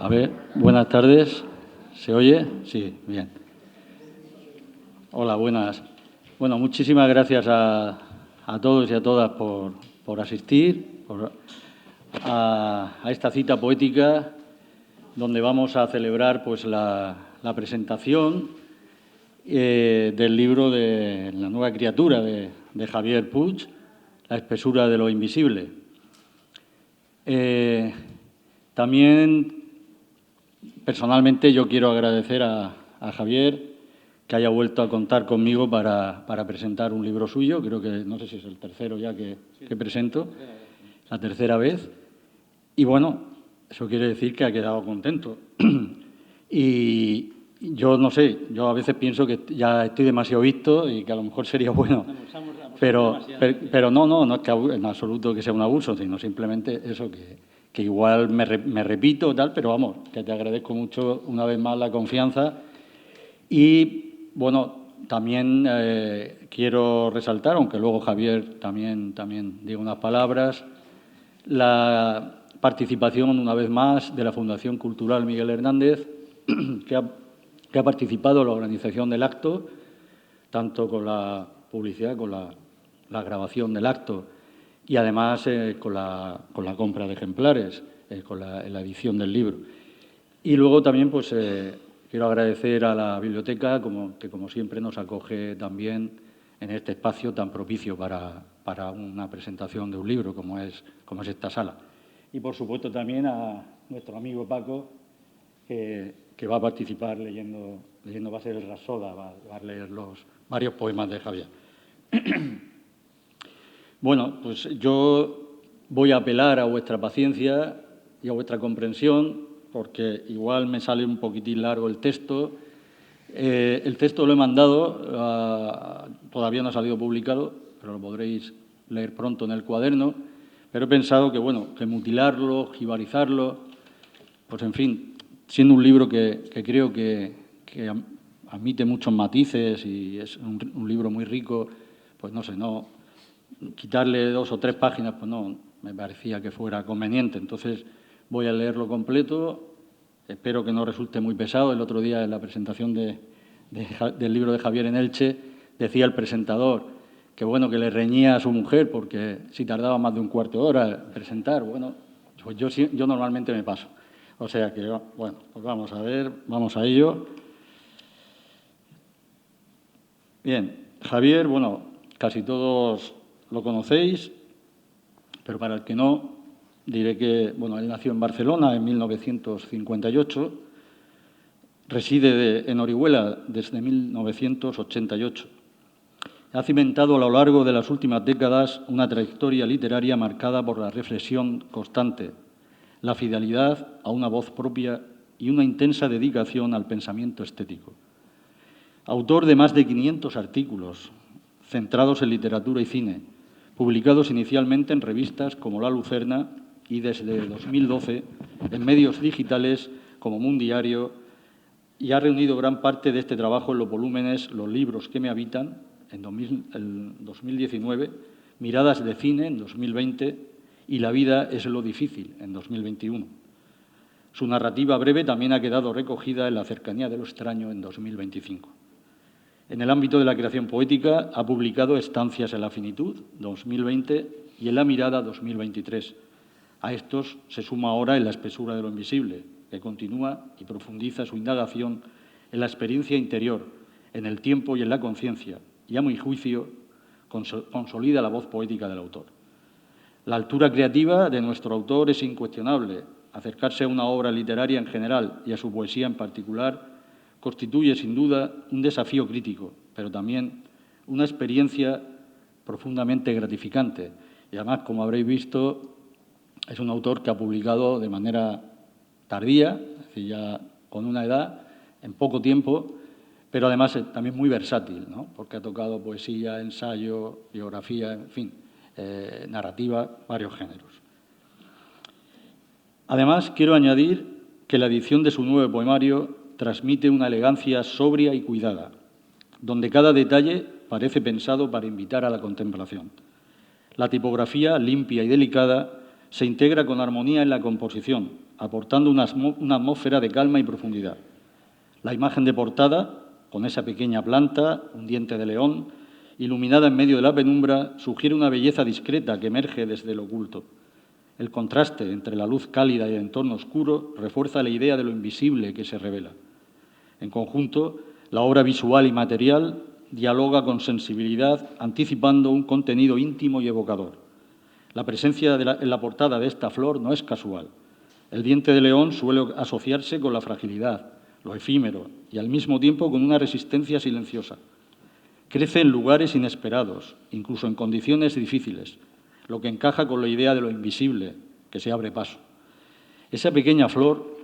A ver, buenas tardes. ¿Se oye? Sí, bien. Hola, buenas. Bueno, muchísimas gracias a todos y a todas por asistir a esta cita poética donde vamos a celebrar pues, la presentación del libro de La nueva criatura de Javier Puig, La espesura de lo invisible. También, personalmente, yo quiero agradecer a Javier que haya vuelto a contar conmigo para presentar un libro suyo. Creo que, no sé si es el tercero ya que presento, la tercera vez. Y bueno, eso quiere decir que ha quedado contento. Y yo no sé, yo a veces pienso que ya estoy demasiado visto y que a lo mejor sería bueno. Pero no es que en absoluto que sea un abuso, sino simplemente eso que igual me repito tal, pero vamos, que te agradezco mucho una vez más la confianza. Y bueno, también quiero resaltar, aunque luego Javier también diga unas palabras, la participación una vez más de la Fundación Cultural Miguel Hernández, que ha participado en la organización del acto, tanto con la publicidad, con la grabación del acto y además con la compra de ejemplares, con la edición del libro. Y luego también pues quiero agradecer a la biblioteca que como siempre nos acoge también en este espacio tan propicio para una presentación de un libro como es esta sala. Y por supuesto también a nuestro amigo Paco, que va a participar leyendo, va a ser el Rapsoda, va a leer los varios poemas de Javier. Bueno, pues yo voy a apelar a vuestra paciencia y a vuestra comprensión, porque igual me sale un poquitín largo el texto. El texto lo he mandado, todavía no ha salido publicado, pero lo podréis leer pronto en el cuaderno. Pero he pensado que, bueno, que mutilarlo, jibarizarlo, pues en fin, siendo un libro que creo que admite muchos matices y es un libro muy rico, pues no sé, quitarle 2 o 3 páginas, pues no me parecía que fuera conveniente. Entonces voy a leerlo completo, espero que no resulte muy pesado. El otro día en la presentación del libro de Javier en Elche decía el presentador que bueno, que le reñía a su mujer porque si tardaba más de un cuarto de hora en presentar. Bueno, pues yo normalmente me paso. O sea que, bueno, pues vamos a ver, vamos a ello. Bien, Javier, bueno, casi todos lo conocéis, pero para el que no, diré que, bueno, él nació en Barcelona en 1958, reside en Orihuela desde 1988. Ha cimentado a lo largo de las últimas décadas una trayectoria literaria marcada por la reflexión constante, la fidelidad a una voz propia y una intensa dedicación al pensamiento estético. Autor de más de 500 artículos centrados en literatura y cine, publicados inicialmente en revistas como La Lucerna y desde 2012 en medios digitales como Mundiario, y ha reunido gran parte de este trabajo en los volúmenes Los libros que me habitan, en 2019, Miradas de cine, en 2020, y La vida es lo difícil, en 2021. Su narrativa breve también ha quedado recogida en La cercanía de lo extraño, en 2025. En el ámbito de la creación poética ha publicado Estancias en la finitud, 2020, y En la mirada, 2023. A estos se suma ahora En la espesura de lo invisible, que continúa y profundiza su indagación en la experiencia interior, en el tiempo y en la conciencia, y a mi juicio consolida la voz poética del autor. La altura creativa de nuestro autor es incuestionable. Acercarse a una obra literaria en general y a su poesía en particular constituye, sin duda, un desafío crítico, pero también una experiencia profundamente gratificante. Y además, como habréis visto, es un autor que ha publicado de manera tardía, es decir, ya con una edad, en poco tiempo, pero además también muy versátil, ¿no? Porque ha tocado poesía, ensayo, biografía, en fin, narrativa, varios géneros. Además, quiero añadir que la edición de su nuevo poemario transmite una elegancia sobria y cuidada, donde cada detalle parece pensado para invitar a la contemplación. La tipografía, limpia y delicada, se integra con armonía en la composición, aportando una atmósfera de calma y profundidad. La imagen de portada, con esa pequeña planta, un diente de león, iluminada en medio de la penumbra, sugiere una belleza discreta que emerge desde lo oculto. El contraste entre la luz cálida y el entorno oscuro refuerza la idea de lo invisible que se revela. En conjunto, la obra visual y material dialoga con sensibilidad, anticipando un contenido íntimo y evocador. La presencia en la portada de esta flor no es casual. El diente de león suele asociarse con la fragilidad, lo efímero y al mismo tiempo con una resistencia silenciosa. Crece en lugares inesperados, incluso en condiciones difíciles, lo que encaja con la idea de lo invisible, que se abre paso. Esa pequeña flor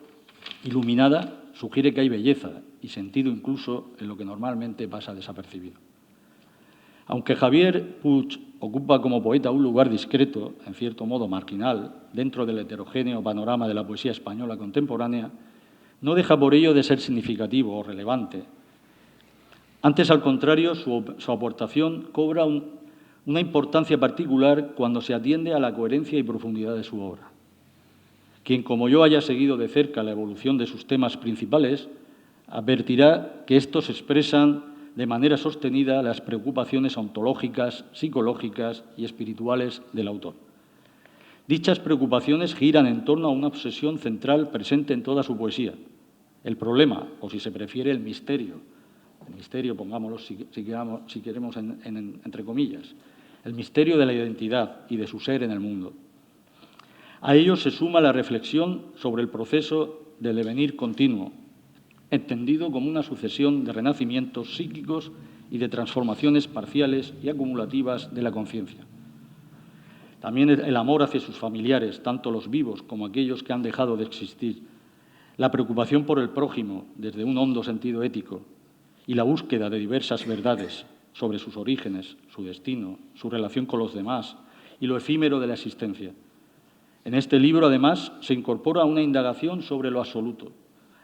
iluminada sugiere que hay belleza y sentido incluso en lo que normalmente pasa desapercibido. Aunque Javier Puig ocupa como poeta un lugar discreto, en cierto modo marginal, dentro del heterogéneo panorama de la poesía española contemporánea, no deja por ello de ser significativo o relevante. Antes, al contrario, su aportación cobra una importancia particular cuando se atiende a la coherencia y profundidad de su obra. Quien, como yo, haya seguido de cerca la evolución de sus temas principales, advertirá que estos expresan de manera sostenida las preocupaciones ontológicas, psicológicas y espirituales del autor. Dichas preocupaciones giran en torno a una obsesión central presente en toda su poesía, el problema, o si se prefiere, el misterio, pongámoslo si queremos entre comillas, el misterio de la identidad y de su ser en el mundo. A ello se suma la reflexión sobre el proceso del devenir continuo, entendido como una sucesión de renacimientos psíquicos y de transformaciones parciales y acumulativas de la conciencia. También el amor hacia sus familiares, tanto los vivos como aquellos que han dejado de existir, la preocupación por el prójimo desde un hondo sentido ético y la búsqueda de diversas verdades sobre sus orígenes, su destino, su relación con los demás y lo efímero de la existencia. En este libro, además, se incorpora una indagación sobre lo absoluto,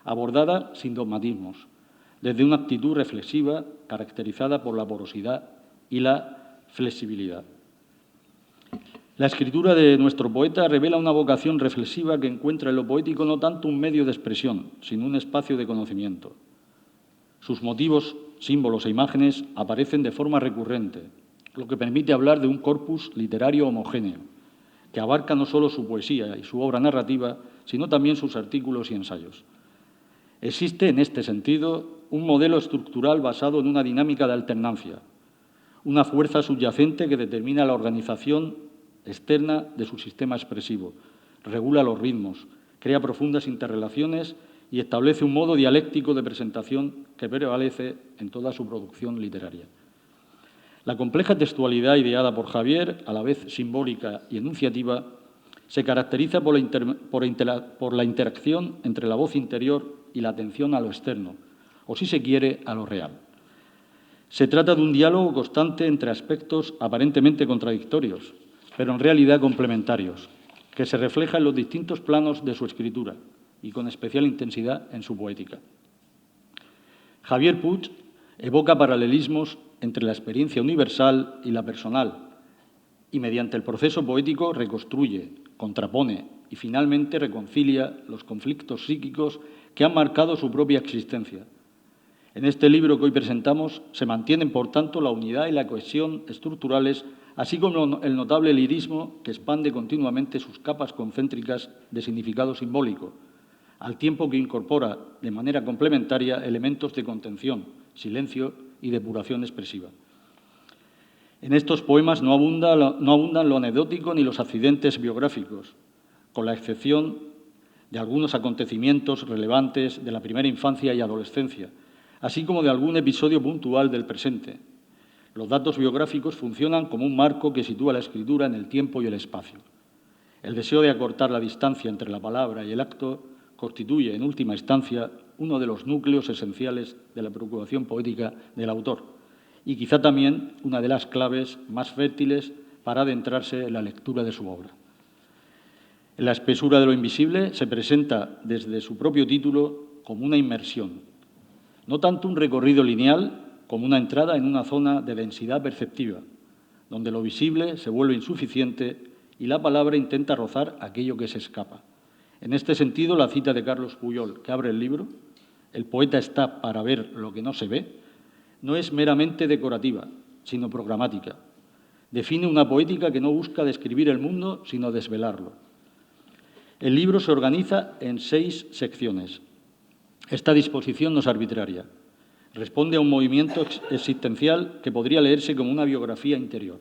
abordada sin dogmatismos, desde una actitud reflexiva caracterizada por la porosidad y la flexibilidad. La escritura de nuestro poeta revela una vocación reflexiva que encuentra en lo poético no tanto un medio de expresión, sino un espacio de conocimiento. Sus motivos, símbolos e imágenes aparecen de forma recurrente, lo que permite hablar de un corpus literario homogéneo, que abarca no solo su poesía y su obra narrativa, sino también sus artículos y ensayos. Existe, en este sentido, un modelo estructural basado en una dinámica de alternancia, una fuerza subyacente que determina la organización externa de su sistema expresivo, regula los ritmos, crea profundas interrelaciones y establece un modo dialéctico de presentación que prevalece en toda su producción literaria. La compleja textualidad ideada por Javier, a la vez simbólica y enunciativa, se caracteriza por la interacción entre la voz interior y la atención a lo externo, o si se quiere, a lo real. Se trata de un diálogo constante entre aspectos aparentemente contradictorios, pero en realidad complementarios, que se refleja en los distintos planos de su escritura y con especial intensidad en su poética. Javier Puig evoca paralelismos entre la experiencia universal y la personal y mediante el proceso poético reconstruye, contrapone y finalmente reconcilia los conflictos psíquicos que han marcado su propia existencia. En este libro que hoy presentamos se mantienen, por tanto, la unidad y la cohesión estructurales, así como el notable lirismo que expande continuamente sus capas concéntricas de significado simbólico, al tiempo que incorpora de manera complementaria elementos de contención, silencio y depuración expresiva. En estos poemas no abundan lo anecdótico ni los accidentes biográficos, con la excepción de algunos acontecimientos relevantes de la primera infancia y adolescencia, así como de algún episodio puntual del presente. Los datos biográficos funcionan como un marco que sitúa la escritura en el tiempo y el espacio. El deseo de acortar la distancia entre la palabra y el acto constituye, en última instancia, uno de los núcleos esenciales de la preocupación poética del autor y quizá también una de las claves más fértiles para adentrarse en la lectura de su obra. En la espesura de lo invisible se presenta desde su propio título como una inmersión, no tanto un recorrido lineal como una entrada en una zona de densidad perceptiva, donde lo visible se vuelve insuficiente y la palabra intenta rozar aquello que se escapa. En este sentido, la cita de Carlos Puyol, que abre el libro, "El poeta está para ver lo que no se ve", no es meramente decorativa, sino programática. Define una poética que no busca describir el mundo, sino desvelarlo. El libro se organiza en 6 secciones. Esta disposición no es arbitraria. Responde a un movimiento existencial que podría leerse como una biografía interior.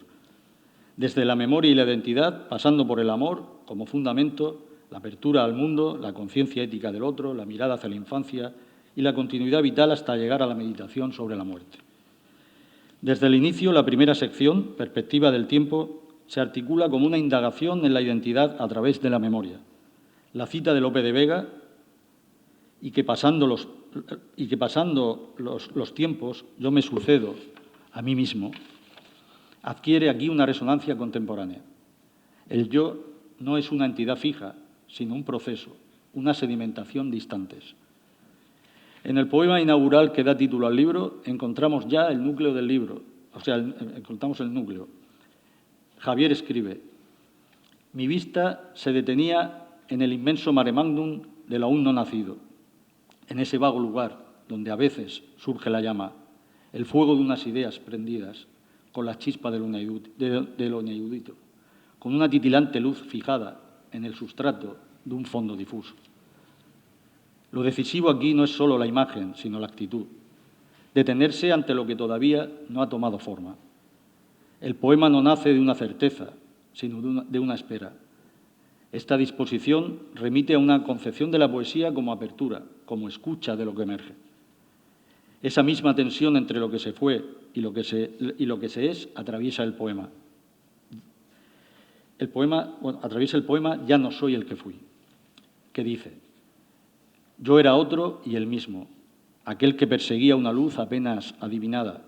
Desde la memoria y la identidad, pasando por el amor como fundamento, la apertura al mundo, la conciencia ética del otro, la mirada hacia la infancia y la continuidad vital hasta llegar a la meditación sobre la muerte. Desde el inicio, la primera sección, Perspectiva del tiempo, se articula como una indagación en la identidad a través de la memoria. La cita de Lope de Vega, y que pasando los tiempos yo me sucedo a mí mismo, adquiere aquí una resonancia contemporánea. El yo no es una entidad fija, sino un proceso, una sedimentación de instantes. En el poema inaugural que da título al libro encontramos ya el núcleo del libro, encontramos el núcleo. Javier escribe: "Mi vista se detenía en el inmenso mare magnum del aún no nacido, en ese vago lugar donde a veces surge la llama, el fuego de unas ideas prendidas con la chispa de lo inaudito, con una titilante luz fijada en el sustrato de un fondo difuso. Lo decisivo aquí no es solo la imagen, sino la actitud. Detenerse ante lo que todavía no ha tomado forma. El poema no nace de una certeza, sino de una espera. Esta disposición remite a una concepción de la poesía como apertura, como escucha de lo que emerge. Esa misma tensión entre lo que se fue y lo que se es atraviesa el poema. Atraviesa el poema "Ya no soy el que fui", que dice: "Yo era otro y el mismo, aquel que perseguía una luz apenas adivinada.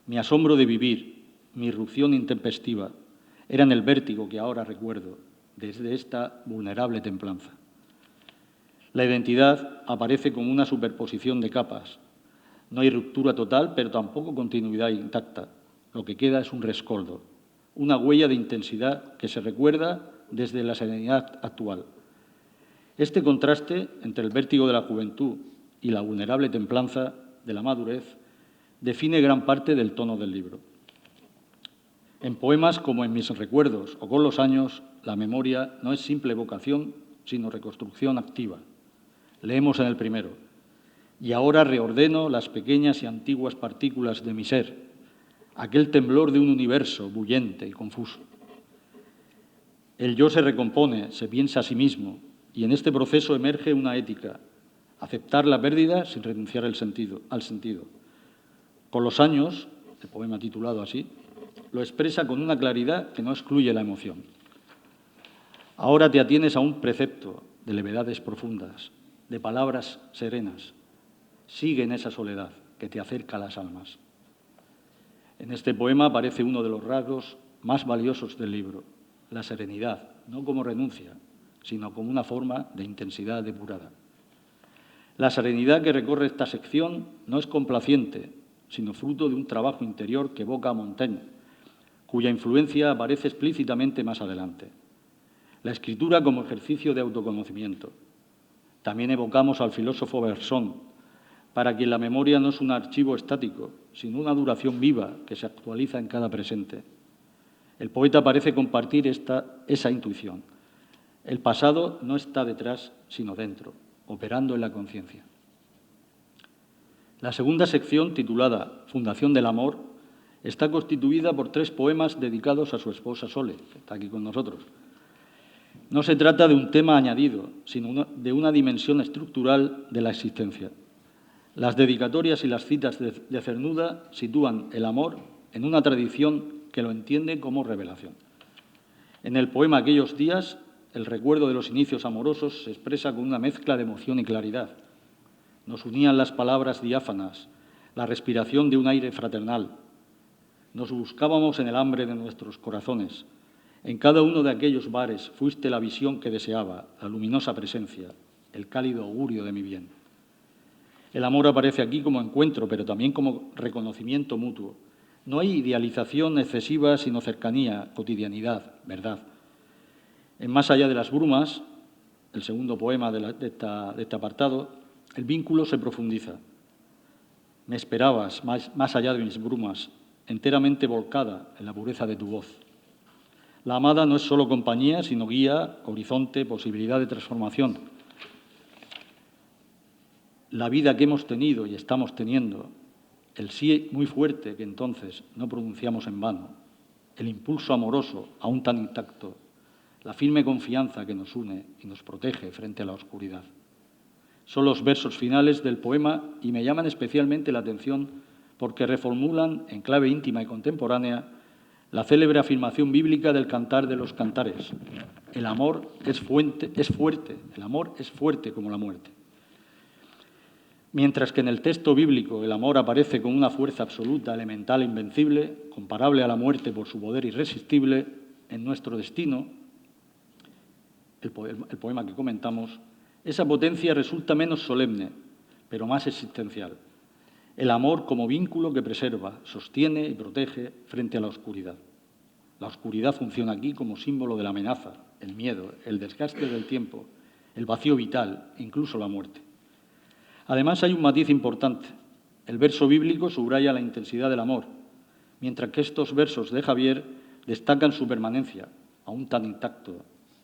Mi asombro de vivir, mi irrupción intempestiva, eran el vértigo que ahora recuerdo desde esta vulnerable templanza. La identidad aparece como una superposición de capas. No hay ruptura total, pero tampoco continuidad intacta. Lo que queda es un rescoldo, una huella de intensidad que se recuerda desde la serenidad actual. Este contraste entre el vértigo de la juventud y la vulnerable templanza de la madurez define gran parte del tono del libro. En poemas como En mis recuerdos o Con los años, la memoria no es simple evocación, sino reconstrucción activa. Leemos en el primero: "Y ahora reordeno las pequeñas y antiguas partículas de mi ser, aquel temblor de un universo bullente y confuso. El yo se recompone, se piensa a sí mismo, y en este proceso emerge una ética: aceptar la pérdida sin renunciar al sentido. Con los años", el poema titulado así, lo expresa con una claridad que no excluye la emoción. "Ahora te atienes a un precepto de levedades profundas, de palabras serenas. Sigue en esa soledad que te acerca a las almas". En este poema aparece uno de los rasgos más valiosos del libro: la serenidad, no como renuncia, sino como una forma de intensidad depurada. La serenidad que recorre esta sección no es complaciente, sino fruto de un trabajo interior que evoca a Montaigne, cuya influencia aparece explícitamente más adelante. La escritura como ejercicio de autoconocimiento. También evocamos al filósofo Bergson, para quien la memoria no es un archivo estático, sino una duración viva que se actualiza en cada presente. El poeta parece compartir esa intuición. El pasado no está detrás, sino dentro, operando en la conciencia. La segunda sección, titulada Fundación del amor, está constituida por 3 poemas dedicados a su esposa Sole, que está aquí con nosotros. No se trata de un tema añadido, sino de una dimensión estructural de la existencia. Las dedicatorias y las citas de Cernuda sitúan el amor en una tradición que lo entiende como revelación. En el poema Aquellos días, el recuerdo de los inicios amorosos se expresa con una mezcla de emoción y claridad. Nos unían las palabras diáfanas, la respiración de un aire fraternal. Nos buscábamos en el hambre de nuestros corazones. En cada uno de aquellos bares fuiste la visión que deseaba, la luminosa presencia, el cálido augurio de mi bien. El amor aparece aquí como encuentro, pero también como reconocimiento mutuo. No hay idealización excesiva, sino cercanía, cotidianidad, verdad. En Más allá de las brumas, el segundo poema de este apartado, el vínculo se profundiza. Me esperabas más allá de mis brumas, enteramente volcada en la pureza de tu voz. La amada no es solo compañía, sino guía, horizonte, posibilidad de transformación. La vida que hemos tenido y estamos teniendo, el sí muy fuerte que entonces no pronunciamos en vano, el impulso amoroso aún tan intacto, la firme confianza que nos une y nos protege frente a la oscuridad. Son los versos finales del poema y me llaman especialmente la atención porque reformulan en clave íntima y contemporánea la célebre afirmación bíblica del Cantar de los Cantares. El amor es fuerte, el amor es fuerte como la muerte. Mientras que en el texto bíblico el amor aparece con una fuerza absoluta, elemental e invencible, comparable a la muerte por su poder irresistible, en nuestro destino, el poema que comentamos, esa potencia resulta menos solemne, pero más existencial. El amor como vínculo que preserva, sostiene y protege frente a la oscuridad. La oscuridad funciona aquí como símbolo de la amenaza, el miedo, el desgaste del tiempo, el vacío vital e incluso la muerte. Además, hay un matiz importante. El verso bíblico subraya la intensidad del amor, mientras que estos versos de Javier destacan su permanencia, aún tan intacto,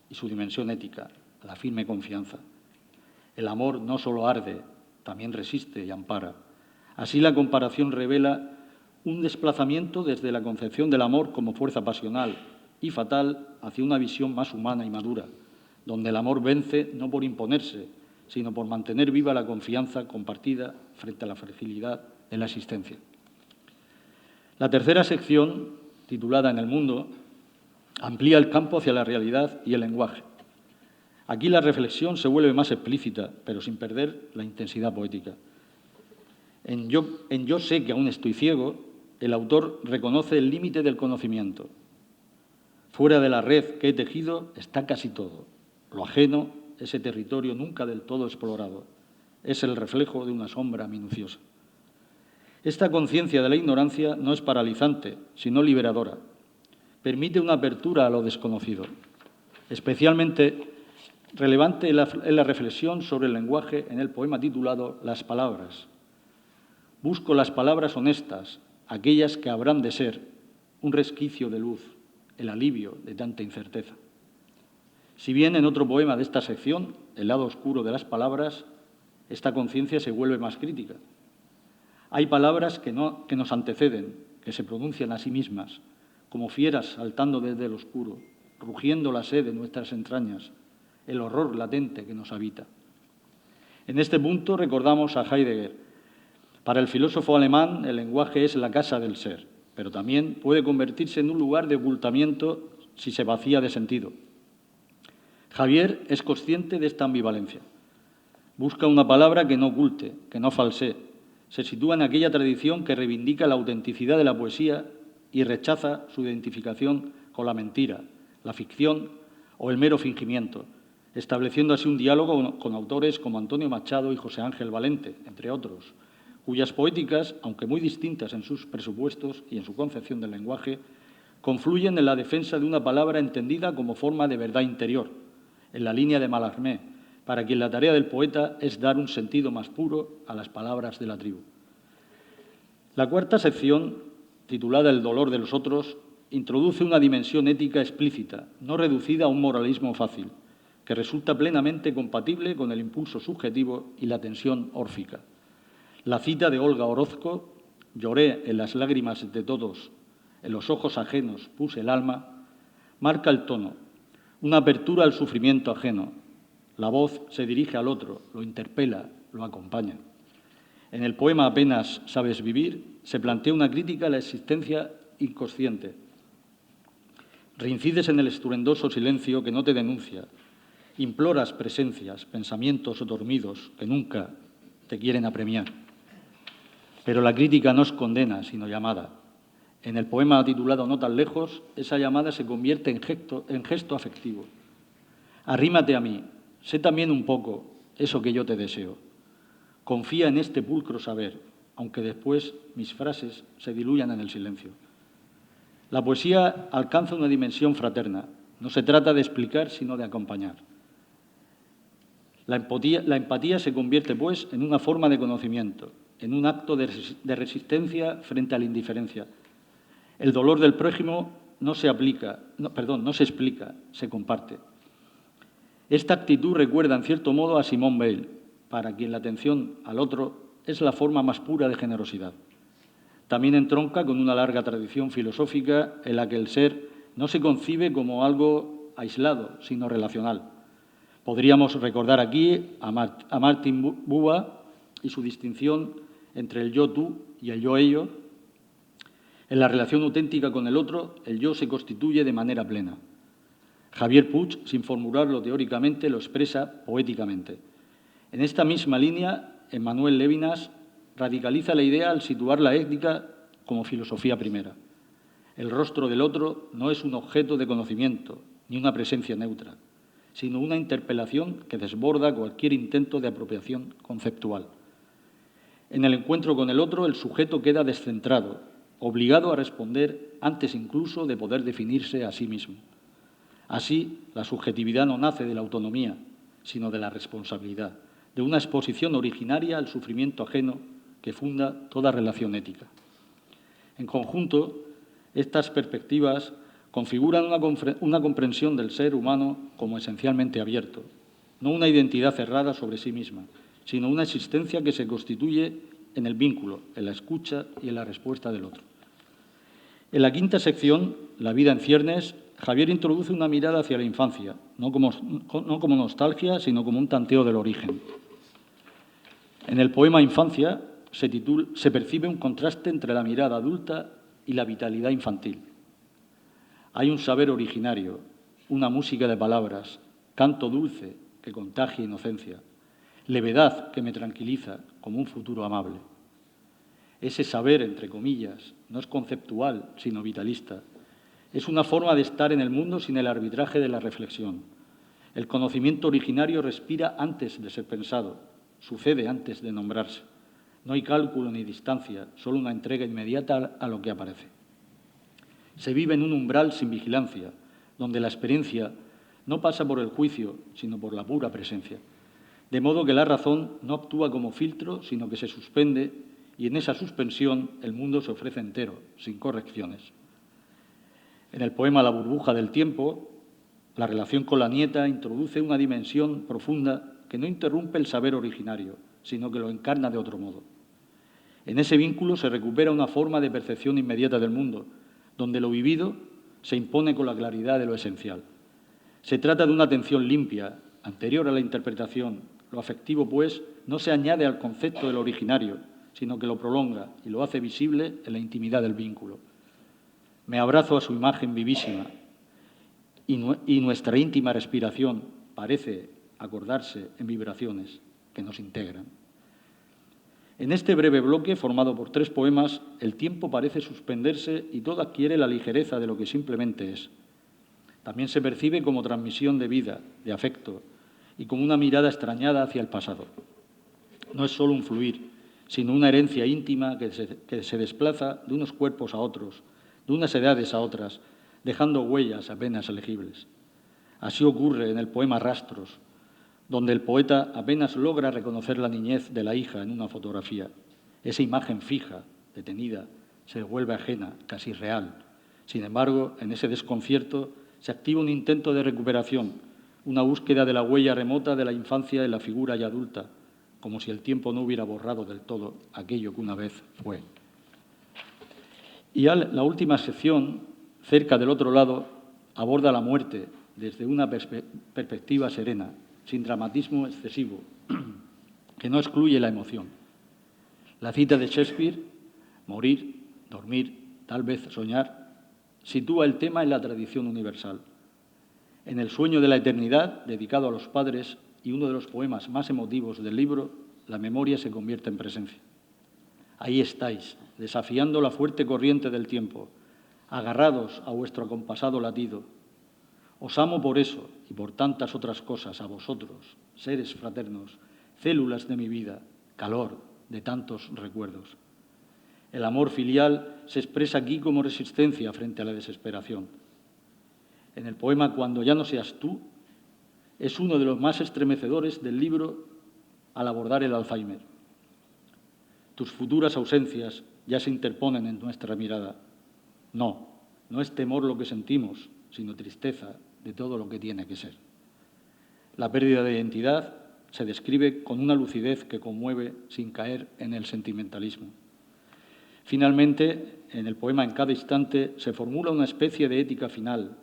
y su dimensión ética, la firme confianza. El amor no solo arde, también resiste y ampara. Así la comparación revela un desplazamiento desde la concepción del amor como fuerza pasional y fatal hacia una visión más humana y madura, donde el amor vence no por imponerse, sino por mantener viva la confianza compartida frente a la fragilidad de la existencia. La tercera sección, titulada En el mundo, amplía el campo hacia la realidad y el lenguaje. Aquí la reflexión se vuelve más explícita, pero sin perder la intensidad poética. En Yo sé que aún estoy ciego, el autor reconoce el límite del conocimiento. Fuera de la red que he tejido está casi todo. Lo ajeno, ese territorio nunca del todo explorado, es el reflejo de una sombra minuciosa. Esta conciencia de la ignorancia no es paralizante, sino liberadora. Permite una apertura a lo desconocido. Especialmente relevante es la reflexión sobre el lenguaje en el poema titulado Las palabras. Busco las palabras honestas, aquellas que habrán de ser un resquicio de luz, el alivio de tanta incerteza. Si bien en otro poema de esta sección, El lado oscuro de las palabras, esta conciencia se vuelve más crítica. Hay palabras que nos anteceden, que se pronuncian a sí mismas, como fieras saltando desde el oscuro, rugiendo la sed de nuestras entrañas, el horror latente que nos habita. En este punto recordamos a Heidegger. Para el filósofo alemán, el lenguaje es la casa del ser, pero también puede convertirse en un lugar de ocultamiento si se vacía de sentido. Javier es consciente de esta ambivalencia. Busca una palabra que no oculte, que no falsee. Se sitúa en aquella tradición que reivindica la autenticidad de la poesía y rechaza su identificación con la mentira, la ficción o el mero fingimiento, estableciendo así un diálogo con autores como Antonio Machado y José Ángel Valente, entre otros, cuyas poéticas, aunque muy distintas en sus presupuestos y en su concepción del lenguaje, confluyen en la defensa de una palabra entendida como forma de verdad interior, en la línea de Mallarmé, para quien la tarea del poeta es dar un sentido más puro a las palabras de la tribu. La cuarta sección, titulada El dolor de los otros, introduce una dimensión ética explícita, no reducida a un moralismo fácil, que resulta plenamente compatible con el impulso subjetivo y la tensión órfica. La cita de Olga Orozco, lloré en las lágrimas de todos, en los ojos ajenos puse el alma, marca el tono, una apertura al sufrimiento ajeno. La voz se dirige al otro, lo interpela, lo acompaña. En el poema Apenas sabes vivir se plantea una crítica a la existencia inconsciente. Reincides en el estruendoso silencio que no te denuncia. Imploras presencias, pensamientos dormidos que nunca te quieren apremiar. Pero la crítica no es condena, sino llamada. En el poema titulado No tan lejos, esa llamada se convierte en gesto afectivo. Arrímate a mí, sé también un poco eso que yo te deseo. Confía en este pulcro saber, aunque después mis frases se diluyan en el silencio. La poesía alcanza una dimensión fraterna. No se trata de explicar, sino de acompañar. La empatía se convierte, pues, en una forma de conocimiento, en un acto de resistencia frente a la indiferencia. El dolor del prójimo no se explica, se comparte. Esta actitud recuerda, en cierto modo, a Simone Weil, para quien la atención al otro es la forma más pura de generosidad. También entronca con una larga tradición filosófica en la que el ser no se concibe como algo aislado, sino relacional. Podríamos recordar aquí a Martin Buber y su distinción entre el yo-tú y el yo-ello. En la relación auténtica con el otro, el yo se constituye de manera plena. Javier Puig, sin formularlo teóricamente, lo expresa poéticamente. En esta misma línea, Emmanuel Levinas radicaliza la idea al situar la ética como filosofía primera. El rostro del otro no es un objeto de conocimiento ni una presencia neutra, sino una interpelación que desborda cualquier intento de apropiación conceptual. En el encuentro con el otro, el sujeto queda descentrado, obligado a responder antes incluso de poder definirse a sí mismo. Así, la subjetividad no nace de la autonomía, sino de la responsabilidad, de una exposición originaria al sufrimiento ajeno que funda toda relación ética. En conjunto, estas perspectivas configuran una comprensión del ser humano como esencialmente abierto, no una identidad cerrada sobre sí misma, sino una existencia que se constituye en el vínculo, en la escucha y en la respuesta del otro. En la quinta sección, La vida en ciernes, Javier introduce una mirada hacia la infancia, no como nostalgia, sino como un tanteo del origen. En el poema Infancia se percibe un contraste entre la mirada adulta y la vitalidad infantil. Hay un saber originario, una música de palabras, canto dulce que contagia inocencia, levedad que me tranquiliza como un futuro amable. Ese saber, entre comillas, no es conceptual, sino vitalista. Es una forma de estar en el mundo sin el arbitraje de la reflexión. El conocimiento originario respira antes de ser pensado, sucede antes de nombrarse. No hay cálculo ni distancia, solo una entrega inmediata a lo que aparece. Se vive en un umbral sin vigilancia, donde la experiencia no pasa por el juicio, sino por la pura presencia. De modo que la razón no actúa como filtro, sino que se suspende, y en esa suspensión el mundo se ofrece entero, sin correcciones. En el poema La burbuja del tiempo, la relación con la nieta introduce una dimensión profunda que no interrumpe el saber originario, sino que lo encarna de otro modo. En ese vínculo se recupera una forma de percepción inmediata del mundo, donde lo vivido se impone con la claridad de lo esencial. Se trata de una atención limpia, anterior a la interpretación. Lo afectivo, pues, no se añade al concepto del originario, sino que lo prolonga y lo hace visible en la intimidad del vínculo. Me abrazo a su imagen vivísima y nuestra íntima respiración parece acordarse en vibraciones que nos integran. En este breve bloque, formado por 3 poemas, el tiempo parece suspenderse y todo adquiere la ligereza de lo que simplemente es. También se percibe como transmisión de vida, de afecto, y como una mirada extrañada hacia el pasado. No es solo un fluir, sino una herencia íntima que se desplaza de unos cuerpos a otros, de unas edades a otras, dejando huellas apenas legibles. Así ocurre en el poema Rastros, donde el poeta apenas logra reconocer la niñez de la hija en una fotografía. Esa imagen fija, detenida, se vuelve ajena, casi real. Sin embargo, en ese desconcierto se activa un intento de recuperación, una búsqueda de la huella remota de la infancia en la figura ya adulta, como si el tiempo no hubiera borrado del todo aquello que una vez fue. Y la última sección, Cerca del otro lado, aborda la muerte desde una perspectiva serena, sin dramatismo excesivo, que no excluye la emoción. La cita de Shakespeare, morir, dormir, tal vez soñar, sitúa el tema en la tradición universal. En El sueño de la eternidad, dedicado a los padres y uno de los poemas más emotivos del libro, la memoria se convierte en presencia. Ahí estáis, desafiando la fuerte corriente del tiempo, agarrados a vuestro acompasado latido. Os amo por eso y por tantas otras cosas, a vosotros, seres fraternos, células de mi vida, calor de tantos recuerdos. El amor filial se expresa aquí como resistencia frente a la desesperación. En el poema Cuando ya no seas tú, es uno de los más estremecedores del libro al abordar el Alzheimer. Tus futuras ausencias ya se interponen en nuestra mirada. No es temor lo que sentimos, sino tristeza de todo lo que tiene que ser. La pérdida de identidad se describe con una lucidez que conmueve sin caer en el sentimentalismo. Finalmente, en el poema En cada instante se formula una especie de ética final.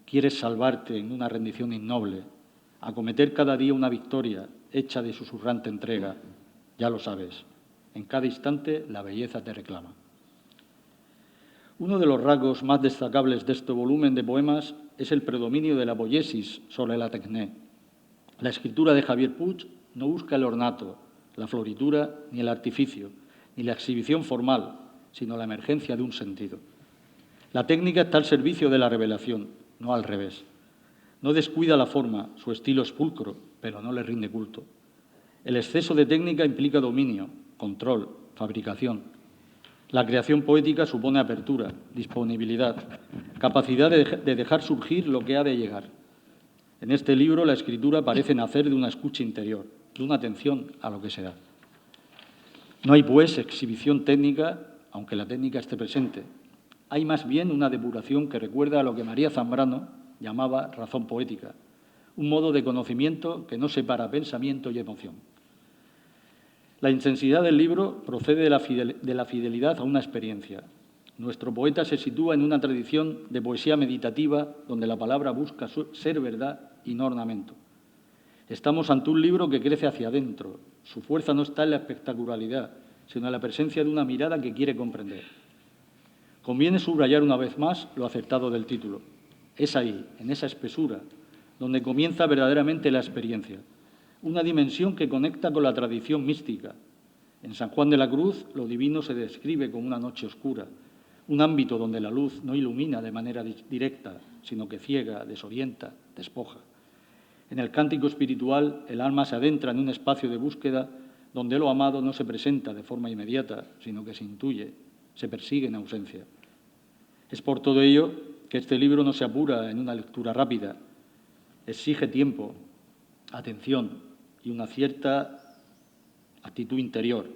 Quieres salvarte en una rendición innoble, acometer cada día una victoria hecha de susurrante entrega. Ya lo sabes, en cada instante la belleza te reclama. Uno de los rasgos más destacables de este volumen de poemas es el predominio de la poiesis sobre la tecné. La escritura de Javier Puig no busca el ornato, la floritura ni el artificio, ni la exhibición formal, sino la emergencia de un sentido. La técnica está al servicio de la revelación, no al revés. No descuida la forma, su estilo es pulcro, pero no le rinde culto. El exceso de técnica implica dominio, control, fabricación. La creación poética supone apertura, disponibilidad, capacidad de dejar surgir lo que ha de llegar. En este libro la escritura parece nacer de una escucha interior, de una atención a lo que se da. No hay, pues, exhibición técnica, aunque la técnica esté presente. Hay más bien una depuración que recuerda a lo que María Zambrano llamaba razón poética, un modo de conocimiento que no separa pensamiento y emoción. La intensidad del libro procede de la fidelidad a una experiencia. Nuestro poeta se sitúa en una tradición de poesía meditativa donde la palabra busca ser verdad y no ornamento. Estamos ante un libro que crece hacia adentro. Su fuerza no está en la espectacularidad, sino en la presencia de una mirada que quiere comprender. Conviene subrayar una vez más lo acertado del título. Es ahí, en esa espesura, donde comienza verdaderamente la experiencia. Una dimensión que conecta con la tradición mística. En San Juan de la Cruz, lo divino se describe como una noche oscura, un ámbito donde la luz no ilumina de manera directa, sino que ciega, desorienta, despoja. En el cántico espiritual, el alma se adentra en un espacio de búsqueda donde lo amado no se presenta de forma inmediata, sino que se intuye, se persigue en ausencia. Es por todo ello que este libro no se apura en una lectura rápida, exige tiempo, atención y una cierta actitud interior,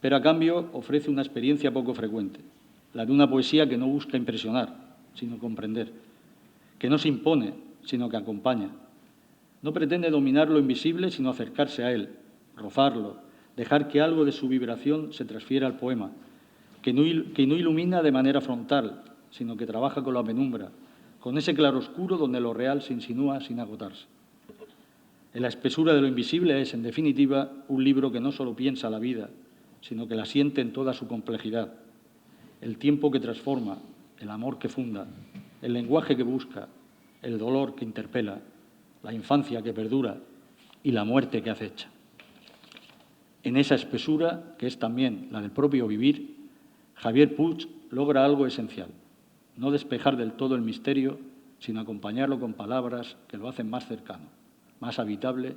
pero a cambio ofrece una experiencia poco frecuente, la de una poesía que no busca impresionar, sino comprender, que no se impone, sino que acompaña. No pretende dominar lo invisible, sino acercarse a él, rozarlo, dejar que algo de su vibración se transfiera al poema, que no ilumina de manera frontal, sino que trabaja con la penumbra, con ese claroscuro donde lo real se insinúa sin agotarse. En la espesura de lo invisible es, en definitiva, un libro que no solo piensa la vida, sino que la siente en toda su complejidad. El tiempo que transforma, el amor que funda, el lenguaje que busca, el dolor que interpela, la infancia que perdura y la muerte que acecha. En esa espesura, que es también la del propio vivir, Javier Puig logra algo esencial: no despejar del todo el misterio, sino acompañarlo con palabras que lo hacen más cercano, más habitable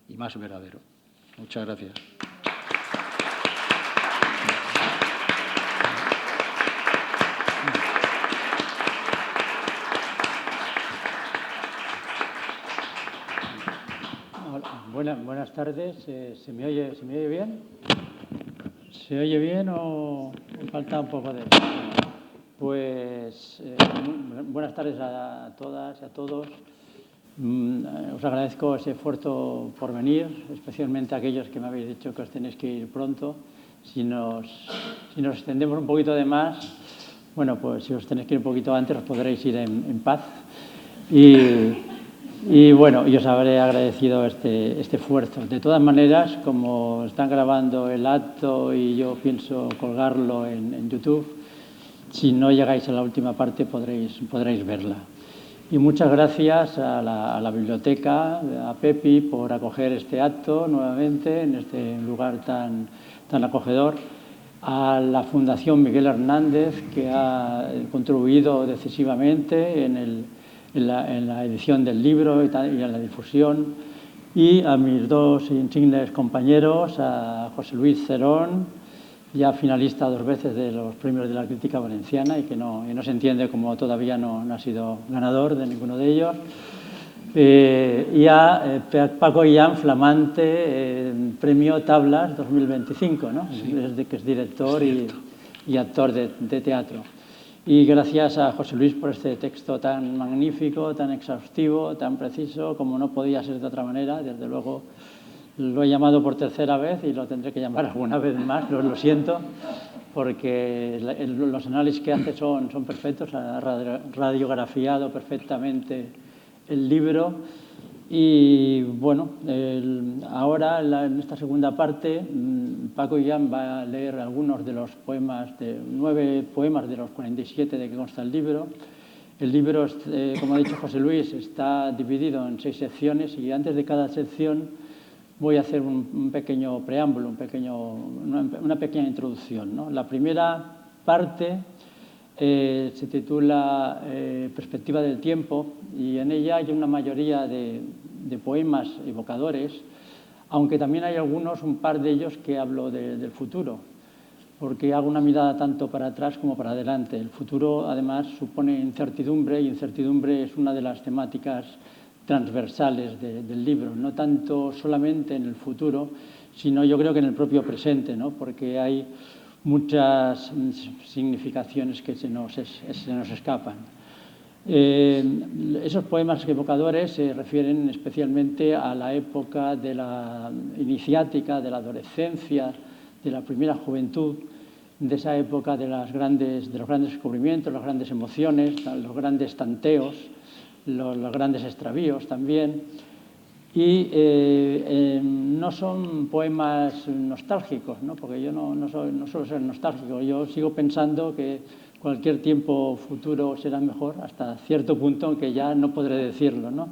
y más verdadero. Muchas gracias. Buenas tardes. ¿Se me oye bien? ¿Se oye bien o falta un poco de...? Pues buenas tardes a todas y a todos. Os agradezco ese esfuerzo por venir, especialmente a aquellos que me habéis dicho que os tenéis que ir pronto. Si nos extendemos un poquito de más, bueno, pues si os tenéis que ir un poquito antes os podréis ir en paz. Y bueno, yo os habré agradecido este esfuerzo. De todas maneras, como están grabando el acto y yo pienso colgarlo en YouTube, si no llegáis a la última parte podréis verla. Y muchas gracias a la biblioteca, a Pepi, por acoger este acto nuevamente en este lugar tan acogedor, a la Fundación Miguel Hernández, que ha contribuido decisivamente en la edición del libro y en la difusión, y a mis dos insignes compañeros, a José Luis Cerón, ya finalista 2 veces de los premios de la crítica valenciana y que no se entiende como todavía no ha sido ganador de ninguno de ellos, Y a Paco Illán, flamante premio Tablas 2025, ¿no? Sí, desde que es director y actor de teatro. Y gracias a José Luis por este texto tan magnífico, tan exhaustivo, tan preciso, como no podía ser de otra manera. Desde luego lo he llamado por tercera vez y lo tendré que llamar alguna vez más, lo siento, porque los análisis que hace son perfectos, ha radiografiado perfectamente el libro. Y bueno, ahora en esta segunda parte Paco Illán va a leer algunos de los poemas, 9 poemas de los 47 de que consta el libro. El libro, como ha dicho José Luis, está dividido en 6 secciones y antes de cada sección voy a hacer un pequeño preámbulo, una pequeña introducción, ¿no? La primera parte se titula Perspectiva del tiempo y en ella hay una mayoría de poemas evocadores, aunque también hay un par de ellos que hablo del futuro, porque hago una mirada tanto para atrás como para adelante. El futuro, además, supone incertidumbre y incertidumbre es una de las temáticas transversales del libro, no tanto solamente en el futuro, sino yo creo que en el propio presente, ¿no? Porque hay muchas significaciones que se nos escapan. Esos poemas evocadores se refieren especialmente a la época de la iniciática, de la adolescencia, de la primera juventud, de esa época de los grandes descubrimientos, las grandes emociones, los grandes tanteos, los grandes extravíos también. Y no son poemas nostálgicos, ¿no? Porque yo no suelo ser nostálgico. Yo sigo pensando que cualquier tiempo futuro será mejor hasta cierto punto, aunque ya no podré decirlo, ¿no?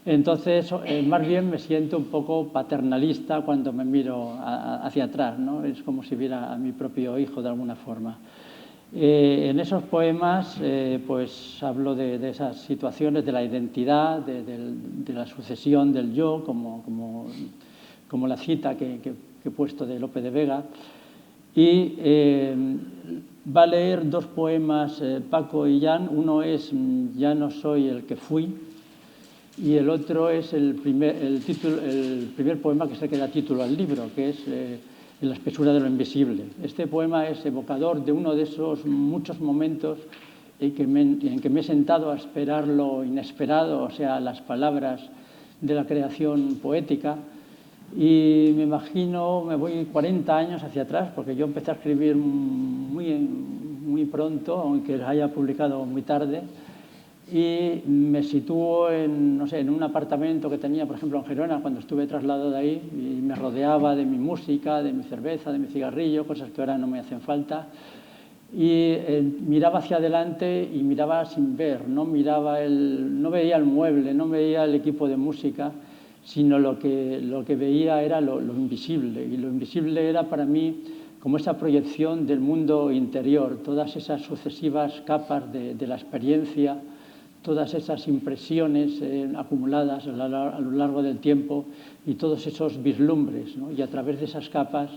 Entonces, más bien me siento un poco paternalista cuando me miro hacia atrás, ¿no? Es como si viera a mi propio hijo de alguna forma. En esos poemas pues hablo de esas situaciones de la identidad, de la sucesión del yo, como la cita que he puesto de Lope de Vega. Y va a leer 2 poemas Paco Illán. Uno es Ya no soy el que fui y el otro es el primer poema que es el que da título al libro, que es En la espesura de lo invisible. Este poema es evocador de uno de esos muchos momentos en que me he sentado a esperar lo inesperado, o sea, las palabras de la creación poética, y me imagino, me voy 40 años hacia atrás, porque yo empecé a escribir muy pronto, aunque haya publicado muy tarde, y me sitúo en un apartamento que tenía, por ejemplo, en Gerona, cuando estuve trasladado de ahí, y me rodeaba de mi música, de mi cerveza, de mi cigarrillo, cosas que ahora no me hacen falta, y miraba hacia adelante y miraba sin ver, no veía el mueble, no veía el equipo de música, sino lo que veía era lo invisible, y lo invisible era para mí como esa proyección del mundo interior, todas esas sucesivas capas de la experiencia, todas esas impresiones acumuladas a lo largo del tiempo y todos esos vislumbres, ¿no? Y a través de esas capas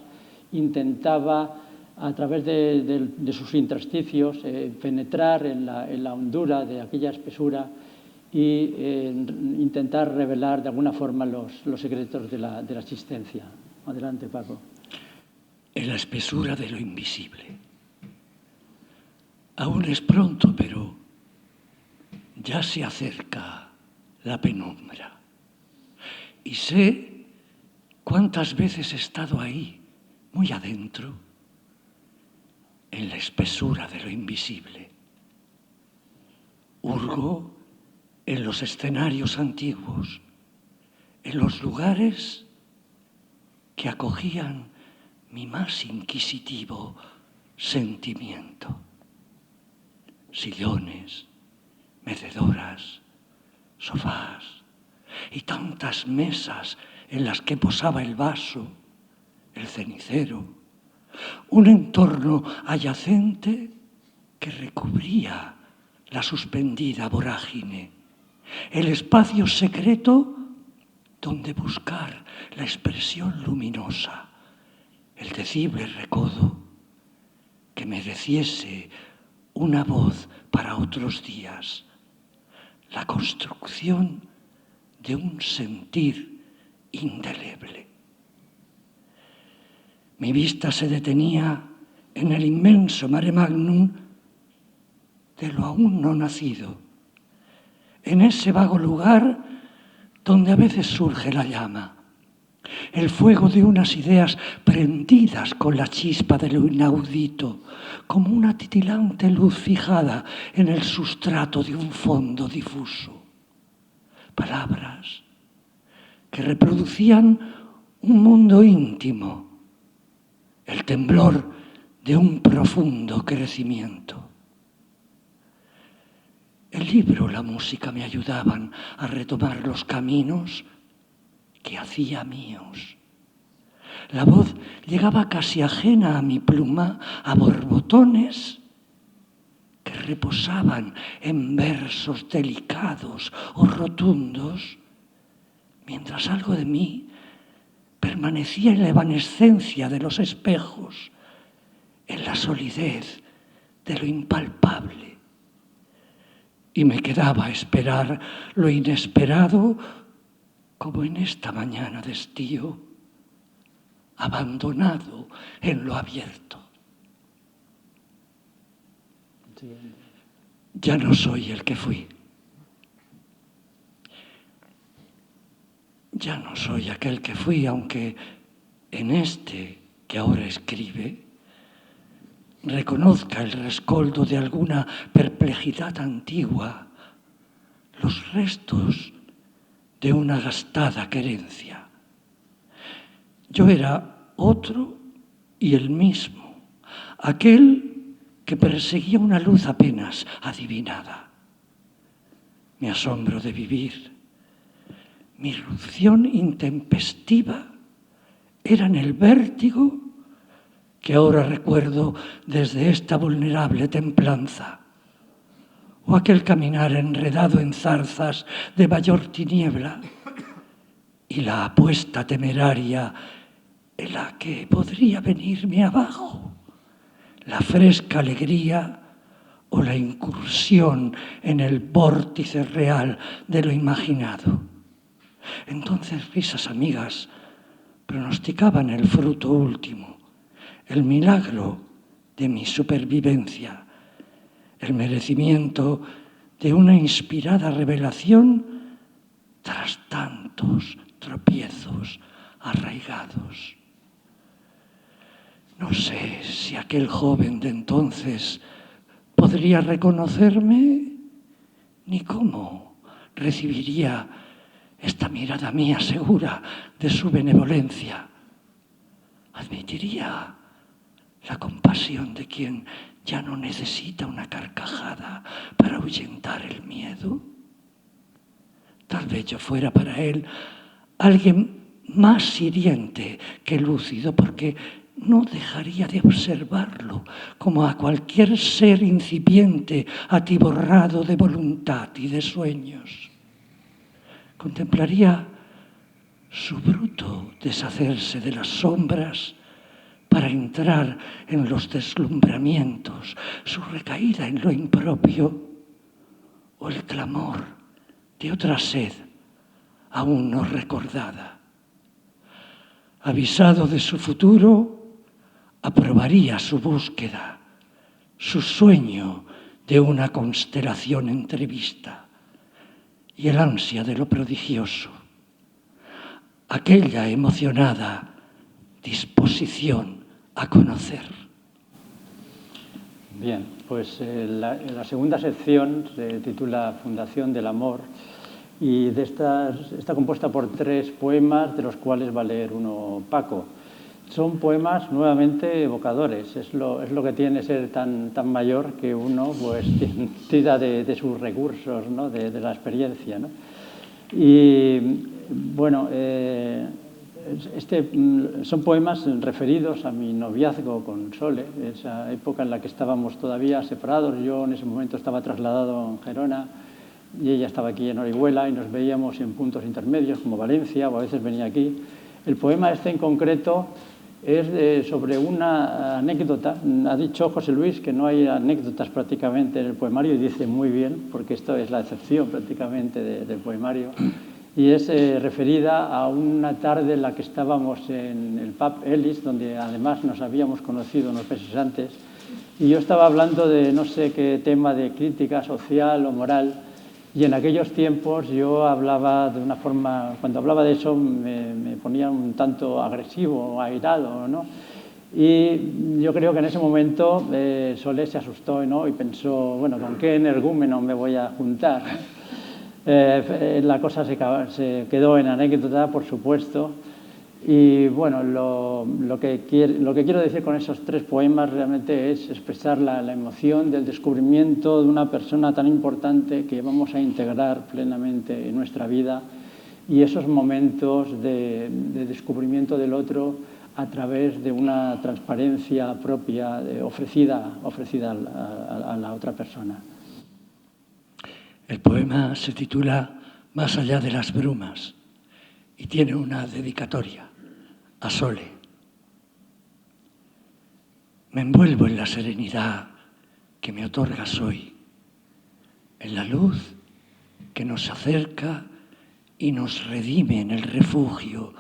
intentaba, a través de sus intersticios, penetrar en la hondura de aquella espesura y intentar revelar de alguna forma los secretos de la existencia. Adelante, Paco. En la espesura de lo invisible. Aún es pronto, pero ya se acerca la penumbra. Y sé cuántas veces he estado ahí, muy adentro, en la espesura de lo invisible. Hurgo en los escenarios antiguos, en los lugares que acogían mi más inquisitivo sentimiento. Sillones, mecedoras, sofás y tantas mesas en las que posaba el vaso, el cenicero, un entorno adyacente que recubría la suspendida vorágine, el espacio secreto donde buscar la expresión luminosa, el decible recodo que mereciese una voz para otros días, la construcción de un sentir indeleble. Mi vista se detenía en el inmenso mare magnum de lo aún no nacido, en ese vago lugar donde a veces surge la llama, el fuego de unas ideas prendidas con la chispa de lo inaudito, como una titilante luz fijada en el sustrato de un fondo difuso. Palabras que reproducían un mundo íntimo, el temblor de un profundo crecimiento. El libro, la música me ayudaban a retomar los caminos que hacía míos. La voz llegaba casi ajena a mi pluma, a borbotones que reposaban en versos delicados o rotundos, mientras algo de mí permanecía en la evanescencia de los espejos, en la solidez de lo impalpable. Y me quedaba a esperar lo inesperado, como en esta mañana de estío, abandonado en lo abierto. Ya no soy el que fui. Ya no soy aquel que fui, aunque en este que ahora escribe reconozca el rescoldo de alguna perplejidad antigua, los restos de una gastada querencia. Yo era otro y el mismo, aquel que perseguía una luz apenas adivinada. Mi asombro de vivir, mi irrupción intempestiva, eran el vértigo que ahora recuerdo desde esta vulnerable templanza, o aquel caminar enredado en zarzas de mayor tiniebla, y la apuesta temeraria en la que podría venirme abajo, la fresca alegría o la incursión en el vórtice real de lo imaginado. Entonces risas amigas pronosticaban el fruto último, el milagro de mi supervivencia, el merecimiento de una inspirada revelación tras tantos tropiezos arraigados. No sé si aquel joven de entonces podría reconocerme, ni cómo recibiría esta mirada mía segura de su benevolencia. ¿Admitiría la compasión de quien ya no necesita una carcajada para ahuyentar el miedo? Tal vez yo fuera para él alguien más hiriente que lúcido, porque no dejaría de observarlo como a cualquier ser incipiente, atiborrado de voluntad y de sueños. Contemplaría su bruto deshacerse de las sombras para entrar en los deslumbramientos, su recaída en lo impropio o el clamor de otra sed aún no recordada. Avisado de su futuro, aprobaría su búsqueda, su sueño de una constelación entrevista y el ansia de lo prodigioso, aquella emocionada disposición a conocer. Bien, pues la segunda sección se titula Fundación del Amor y está compuesta por 3 poemas, de los cuales va a leer uno Paco. Son poemas nuevamente evocadores, es lo que tiene ser tan mayor, que uno pues tira de sus recursos, ¿no? de la experiencia, ¿no? Y bueno, son poemas referidos a mi noviazgo con Sole, esa época en la que estábamos todavía separados. Yo en ese momento estaba trasladado en Gerona y ella estaba aquí en Orihuela, y nos veíamos en puntos intermedios como Valencia, o a veces venía aquí. El poema este en concreto es sobre una anécdota. Ha dicho José Luis que no hay anécdotas prácticamente en el poemario, y dice muy bien, porque esto es la excepción prácticamente del poemario. y es referida a una tarde en la que estábamos en el pub Ellis, donde además nos habíamos conocido unos meses antes, y yo estaba hablando de no sé qué tema de crítica social o moral, y en aquellos tiempos yo hablaba de una forma, cuando hablaba de eso me ponía un tanto agresivo o airado, ¿no? Y yo creo que en ese momento Solé se asustó, ¿no? Y pensó, bueno, ¿con qué energúmeno me voy a juntar? La cosa se quedó en anécdota, por supuesto. Y bueno, lo que quiero decir con esos 3 poemas realmente es expresar la emoción del descubrimiento de una persona tan importante que vamos a integrar plenamente en nuestra vida, y esos momentos de descubrimiento del otro a través de una transparencia propia ofrecida a la otra persona. El poema se titula Más allá de las brumas y tiene una dedicatoria a Sole. Me envuelvo en la serenidad que me otorgas hoy, en la luz que nos acerca y nos redime en el refugio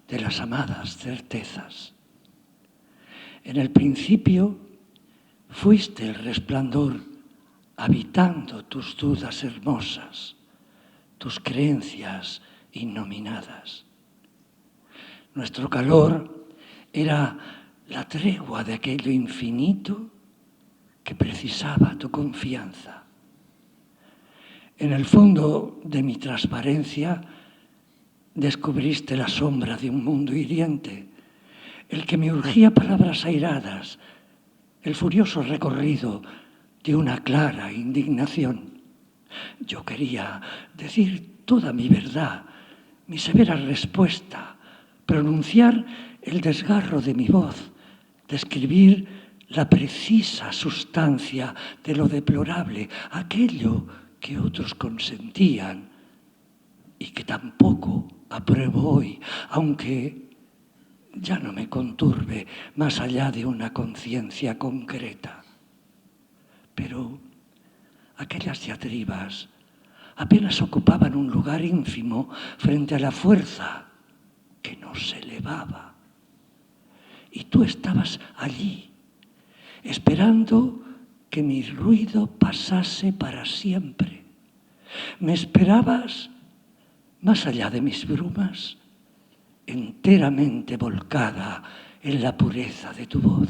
de las amadas certezas. En el principio fuiste el resplandor habitando tus dudas hermosas, tus creencias innominadas. Nuestro calor era la tregua de aquello infinito que precisaba tu confianza. En el fondo de mi transparencia descubriste la sombra de un mundo hiriente, el que me urgía palabras airadas, el furioso recorrido de una clara indignación. Yo quería decir toda mi verdad, mi severa respuesta, pronunciar el desgarro de mi voz, describir la precisa sustancia de lo deplorable, aquello que otros consentían y que tampoco apruebo hoy, aunque ya no me conturbe más allá de una conciencia concreta. Pero aquellas diatribas apenas ocupaban un lugar ínfimo frente a la fuerza que nos elevaba. Y tú estabas allí, esperando que mi ruido pasase para siempre. Me esperabas más allá de mis brumas, enteramente volcada en la pureza de tu voz.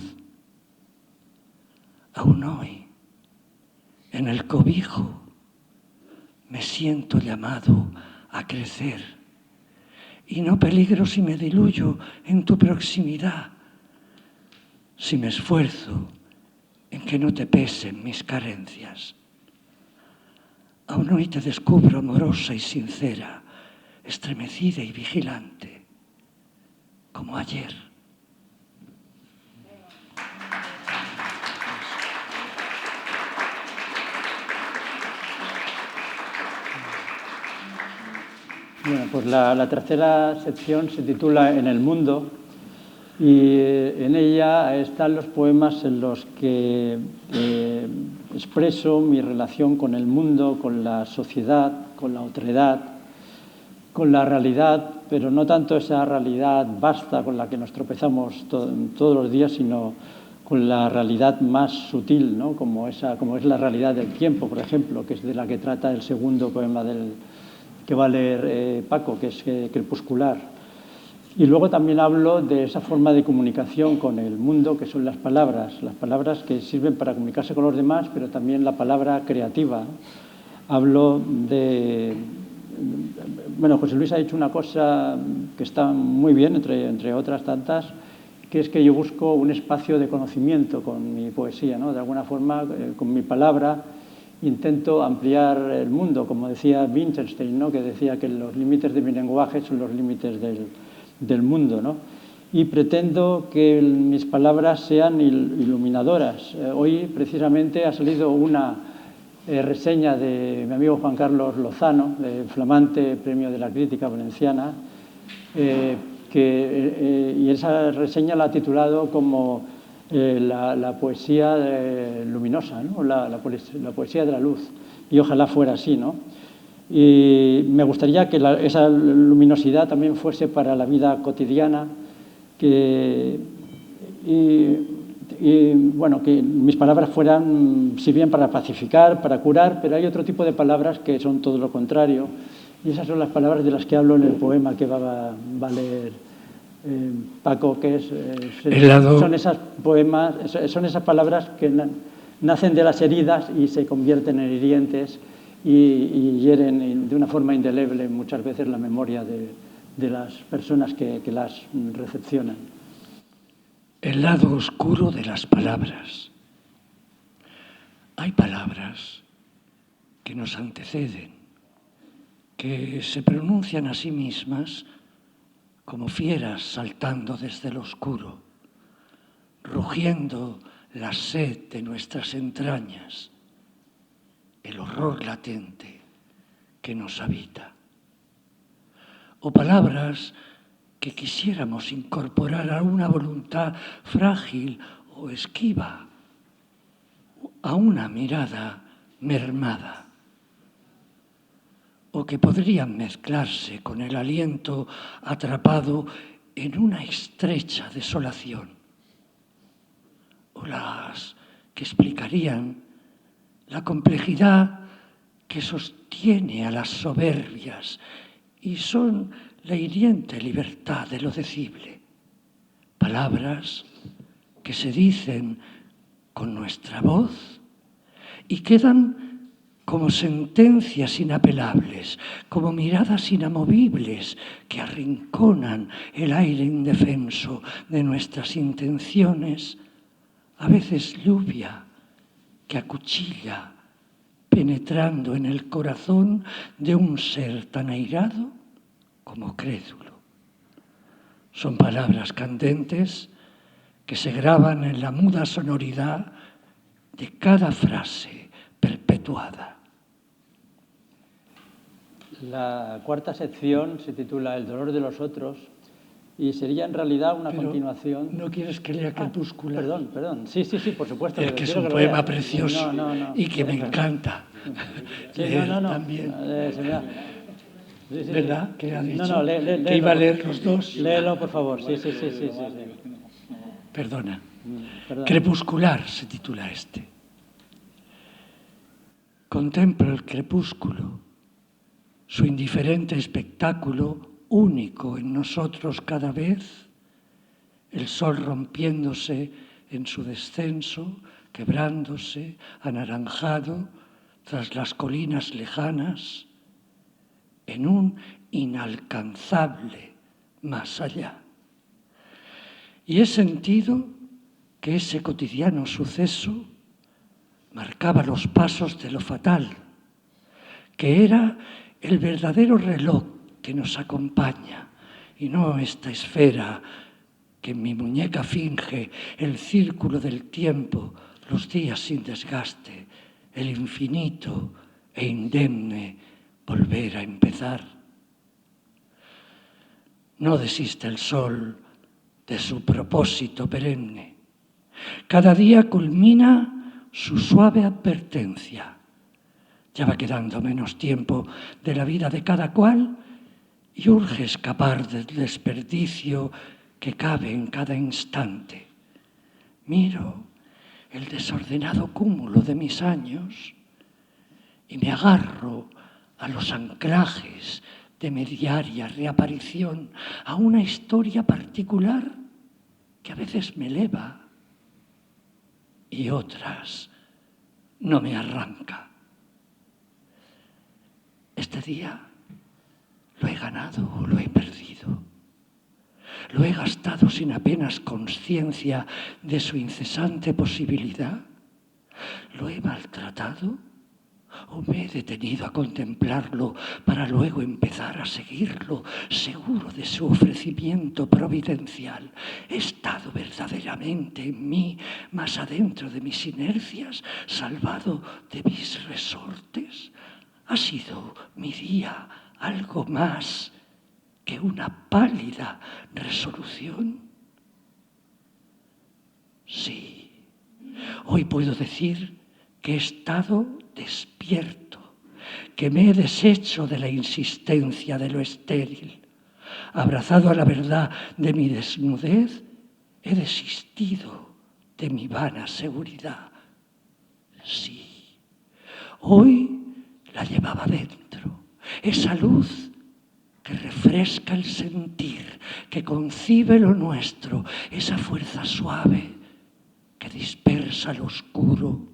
Aún hoy, en el cobijo, me siento llamado a crecer y no peligro si me diluyo en tu proximidad, si me esfuerzo en que no te pesen mis carencias. Aún hoy te descubro amorosa y sincera, estremecida y vigilante, como ayer. Bueno, pues la tercera sección se titula En el mundo, y en ella están los poemas en los que expreso mi relación con el mundo, con la sociedad, con la otredad, con la realidad, pero no tanto esa realidad vasta con la que nos tropezamos todos los días, sino con la realidad más sutil, ¿no? como es la realidad del tiempo, por ejemplo, que es de la que trata el segundo poema que va a leer Paco, que es Crepuscular. Y luego también hablo de esa forma de comunicación con el mundo, que son las palabras que sirven para comunicarse con los demás, pero también la palabra creativa. Hablo de... Bueno, José Luis ha dicho una cosa que está muy bien, entre otras tantas, que es que yo busco un espacio de conocimiento con mi poesía, ¿no? De alguna forma, con mi palabra, intento ampliar el mundo, como decía Wittgenstein, ¿no? Que decía que los límites de mi lenguaje son los límites del mundo, ¿no? Y pretendo que mis palabras sean iluminadoras. Hoy, precisamente, ha salido una reseña de mi amigo Juan Carlos Lozano, de flamante Premio de la Crítica Valenciana, y esa reseña la ha titulado como la poesía luminosa, ¿no? la poesía de la luz, y ojalá fuera así, ¿no? Y me gustaría que esa luminosidad también fuese para la vida cotidiana, y bueno, que mis palabras fueran, si bien para pacificar, para curar, pero hay otro tipo de palabras que son todo lo contrario. Y esas son las palabras de las que hablo en el poema que va a leer Paco, que son esas poemas, son esas palabras que nacen de las heridas y se convierten en hirientes y hieren de una forma indeleble muchas veces la memoria de las personas que las recepcionan. El lado oscuro de las palabras. Hay palabras que nos anteceden, que se pronuncian a sí mismas como fieras saltando desde el oscuro, rugiendo la sed de nuestras entrañas, el horror latente que nos habita. O palabras que quisiéramos incorporar a una voluntad frágil o esquiva, a una mirada mermada, o que podrían mezclarse con el aliento atrapado en una estrecha desolación, o las que explicarían la complejidad que sostiene a las soberbias y son la hiriente libertad de lo decible. Palabras que se dicen con nuestra voz y quedan como sentencias inapelables, como miradas inamovibles que arrinconan el aire indefenso de nuestras intenciones, a veces lluvia que acuchilla penetrando en el corazón de un ser tan airado como crédulo. Son palabras candentes que se graban en la muda sonoridad de cada frase perpetuada. La cuarta sección se titula El dolor de los otros y sería en realidad una continuación. ¿No quieres que lea Crepúsculo? Perdón. Sí, por supuesto. Es que es un poema precioso y que me encanta. Sí, también. Sí. ¿Verdad? Que ha dicho que iba a leer los dos. Léelo, por favor. Sí. Perdona. Perdón. Crepuscular se titula este. Contemplo el crepúsculo, su indiferente espectáculo único en nosotros cada vez, el sol rompiéndose en su descenso, quebrándose, anaranjado, tras las colinas lejanas, en un inalcanzable más allá. Y he sentido que ese cotidiano suceso marcaba los pasos de lo fatal, que era el verdadero reloj que nos acompaña y no esta esfera que en mi muñeca finge el círculo del tiempo, los días sin desgaste, el infinito e indemne volver a empezar. No desiste el sol de su propósito perenne. Cada día culmina su suave advertencia. Ya va quedando menos tiempo de la vida de cada cual y urge escapar del desperdicio que cabe en cada instante. Miro el desordenado cúmulo de mis años y me agarro a los anclajes de mi diaria reaparición, a una historia particular que a veces me eleva y otras no me arranca. Este día lo he ganado o lo he perdido. Lo he gastado sin apenas conciencia de su incesante posibilidad. ¿Lo he maltratado o me he detenido a contemplarlo para luego empezar a seguirlo, seguro de su ofrecimiento providencial? ¿He estado verdaderamente en mí, más adentro de mis inercias, salvado de mis resortes? ¿Ha sido mi día algo más que una pálida resolución? Sí, hoy puedo decir que he estado despierto, que me he deshecho de la insistencia de lo estéril. Abrazado a la verdad de mi desnudez, he desistido de mi vana seguridad. Sí, hoy la llevaba dentro, esa luz que refresca el sentir, que concibe lo nuestro, esa fuerza suave que dispersa lo oscuro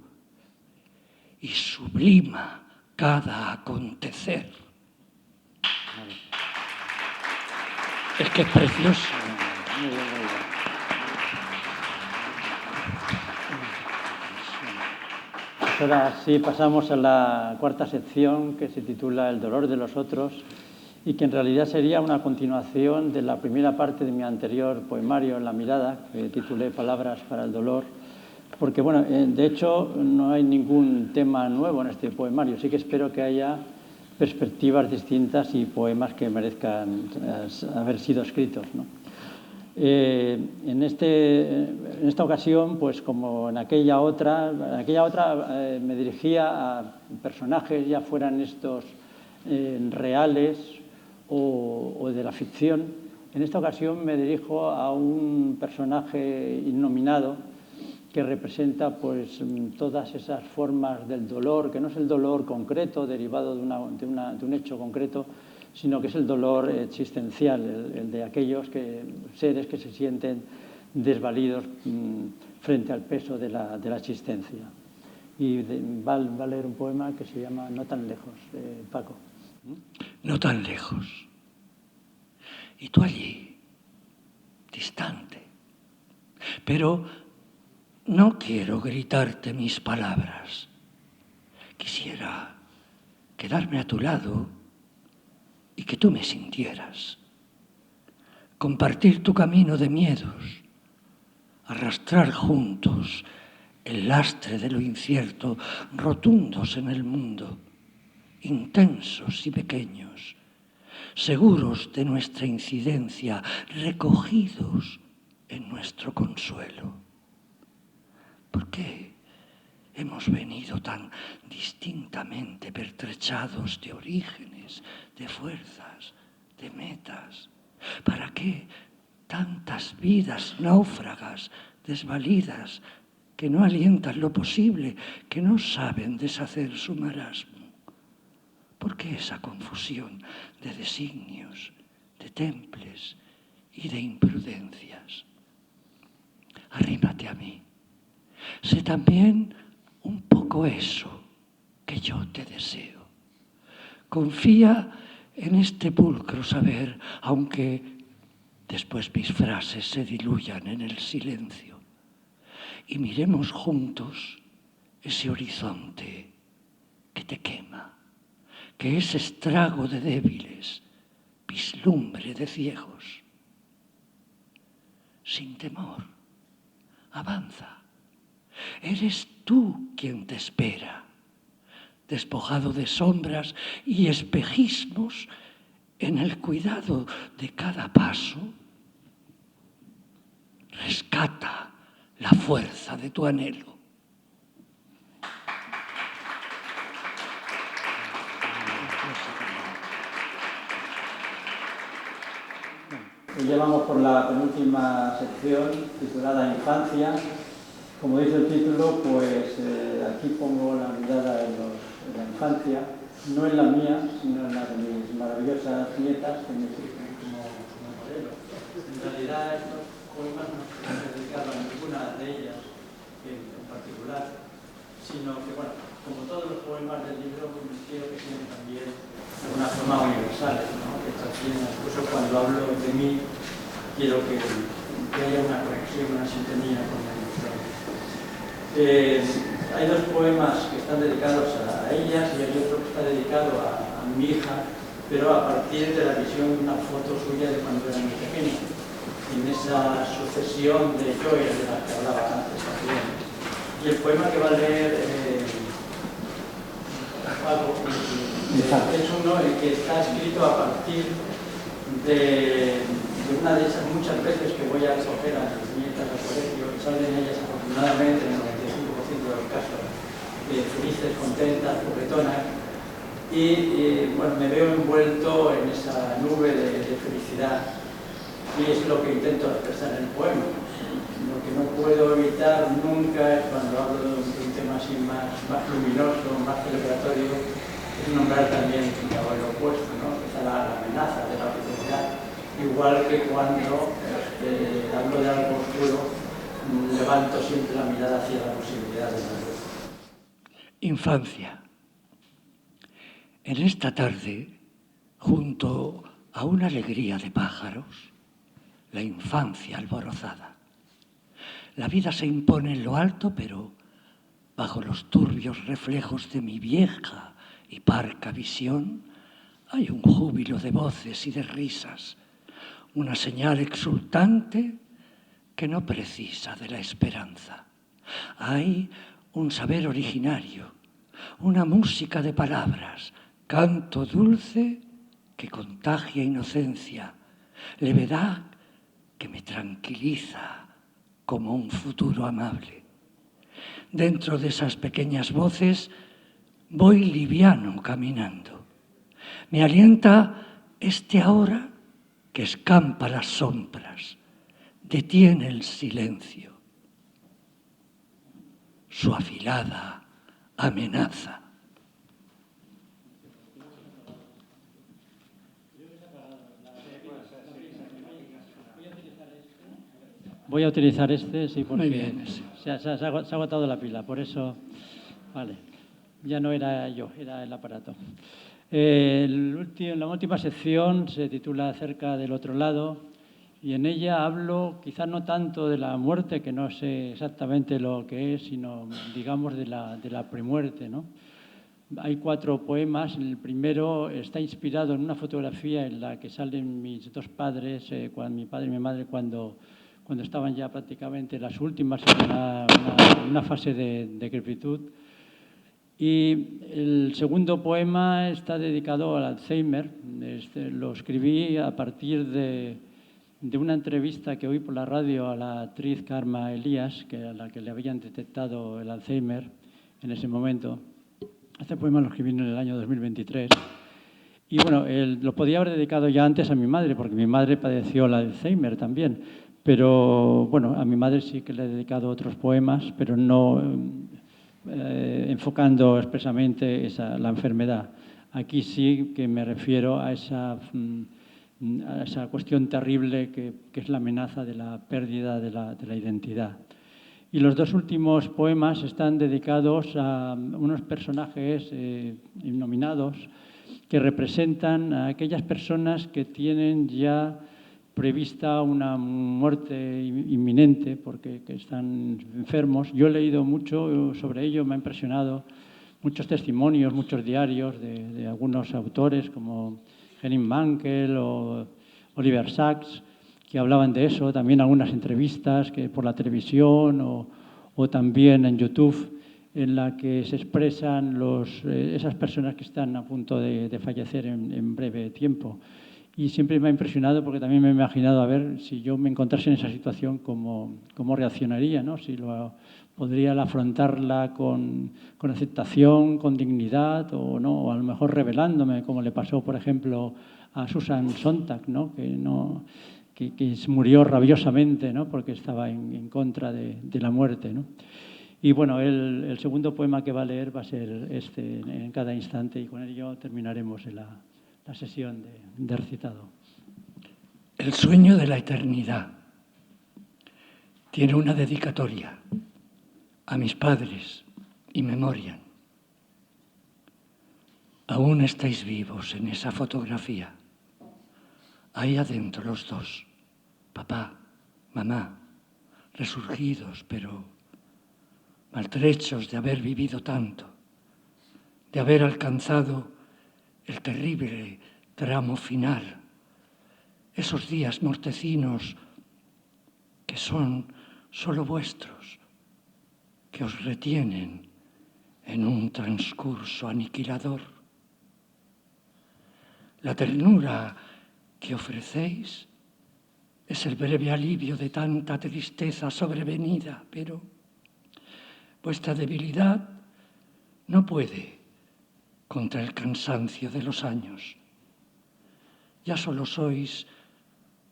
y sublima cada acontecer. Es que es precioso. Ahora sí pasamos a la cuarta sección, que se titula El dolor de los otros, y que en realidad sería una continuación de la primera parte de mi anterior poemario, La mirada, que titulé Palabras para el dolor, porque, bueno, de hecho no hay ningún tema nuevo en este poemario, sí que espero que haya perspectivas distintas y poemas que merezcan haber sido escritos, ¿no? En esta ocasión, pues como en aquella otra me dirigía a personajes, ya fueran estos reales o de la ficción. En esta ocasión me dirijo a un personaje innominado que representa pues todas esas formas del dolor, que no es el dolor concreto derivado de un hecho concreto, sino que es el dolor existencial, el de aquellos seres que se sienten desvalidos frente al peso de la existencia. Y va a leer un poema que se llama No tan lejos, Paco. No tan lejos. Y tú allí, distante. Pero no quiero gritarte mis palabras. Quisiera quedarme a tu lado y que tú me sintieras. Compartir tu camino de miedos, arrastrar juntos el lastre de lo incierto, rotundos en el mundo, intensos y pequeños, seguros de nuestra incidencia, recogidos en nuestro consuelo. ¿Por qué hemos venido tan distintamente pertrechados de orígenes, de fuerzas, de metas? ¿Para qué tantas vidas náufragas, desvalidas, que no alientan lo posible, que no saben deshacer su marasmo? ¿Por qué esa confusión de designios, de temples y de imprudencias? Arrímate a mí. Sé también un poco eso que yo te deseo. Confía en este pulcro saber, aunque después mis frases se diluyan en el silencio, y miremos juntos ese horizonte que te quema, que es estrago de débiles, vislumbre de ciegos. Sin temor, avanza. Eres tú quien te espera, despojado de sombras y espejismos, en el cuidado de cada paso. Rescata la fuerza de tu anhelo. Ya vamos por la penúltima sección, titulada Infancia. Como dice el título, pues aquí pongo la mirada en la infancia, no en la mía, sino en la de mis maravillosas nietas, que me sirven como modelo. En realidad, estos poemas no se han dedicado a ninguna de ellas en particular, sino que, bueno, como todos los poemas del libro, quiero que sean también de alguna forma universales, ¿no? Que trasciendan, incluso cuando hablo de mí, quiero que haya una conexión, una sintonía con la ilustración. Hay dos poemas que están dedicados a ellas y hay otro que está dedicado a mi hija, pero a partir de la visión de una foto suya de cuando era muy pequeña, en esa sucesión de joyas de las que hablaba antes también. Y el poema que va a leer Paco es uno que está escrito a partir de una de esas muchas veces que voy a recoger a mis nietas al colegio, y salen ellas afortunadamente en el 95% de los casos felices, contentas, juguetonas, y bueno, me veo envuelto en esa nube de felicidad, y es lo que intento expresar en el poema. Lo que no puedo evitar nunca es, cuando hablo de un tema así más luminoso, más celebratorio, es nombrar también lo opuesto, ¿no? Quizá la amenaza de la felicidad, igual que cuando hablo de algo oscuro, levanto siempre la mirada hacia la posibilidad de la luz. Infancia. En esta tarde, junto a una alegría de pájaros, la infancia alborozada. La vida se impone en lo alto, pero bajo los turbios reflejos de mi vieja y parca visión hay un júbilo de voces y de risas, una señal exultante que no precisa de la esperanza. Hay un saber originario, una música de palabras, canto dulce que contagia inocencia, levedad que me tranquiliza como un futuro amable. Dentro de esas pequeñas voces voy liviano caminando. Me alienta este ahora que escampa las sombras, detiene el silencio. Su afilada amenaza. Voy a utilizar este, sí, porque Muy bien, sí. se ha agotado la pila, por eso, vale, ya no era yo, era el aparato. La última sección se titula Acerca del otro lado, y en ella hablo quizá no tanto de la muerte, que no sé exactamente lo que es, sino, digamos, de la premuerte, ¿no? Hay 4 poemas. El primero está inspirado en una fotografía en la que salen mis 2 padres, mi padre y mi madre, cuando estaban ya prácticamente las últimas en una fase de decrepitud. Y el segundo poema está dedicado al Alzheimer. Lo escribí a partir de una entrevista que oí por la radio a la actriz Karma Elías, a la que le habían detectado el Alzheimer en ese momento. Este poema lo escribí en el año 2023. Y bueno, lo podía haber dedicado ya antes a mi madre, porque mi madre padeció el Alzheimer también. Pero bueno, a mi madre sí que le he dedicado otros poemas, pero no enfocando expresamente la enfermedad. Aquí sí que me refiero a esa cuestión terrible que es la amenaza de la pérdida de la identidad. Y los 2 últimos poemas están dedicados a unos personajes nominados que representan a aquellas personas que tienen ya prevista una muerte inminente porque están enfermos. Yo he leído mucho sobre ello, me ha impresionado muchos testimonios, muchos diarios de algunos autores como Henning Mankell o Oliver Sacks, que hablaban de eso, también algunas entrevistas que por la televisión o también en YouTube, en la que se expresan esas personas que están a punto de fallecer en breve tiempo. Y siempre me ha impresionado porque también me he imaginado a ver si yo me encontrase en esa situación, cómo reaccionaría, ¿no? Si podría afrontarla con aceptación, con dignidad o no, o a lo mejor rebelándome, como le pasó, por ejemplo, a Susan Sontag, ¿no? Que murió rabiosamente, ¿no? Porque estaba en contra de la muerte, ¿no? Y bueno, el segundo poema que va a leer va a ser este en cada instante, y con ello terminaremos la sesión de recitado. El sueño de la eternidad tiene una dedicatoria a mis padres y memoria. Aún estáis vivos en esa fotografía. Ahí adentro los 2, papá, mamá, resurgidos, pero maltrechos de haber vivido tanto, de haber alcanzado el terrible tramo final, esos días mortecinos que son solo vuestros, que os retienen en un transcurso aniquilador. La ternura que ofrecéis es el breve alivio de tanta tristeza sobrevenida, pero vuestra debilidad no puede contra el cansancio de los años. Ya solo sois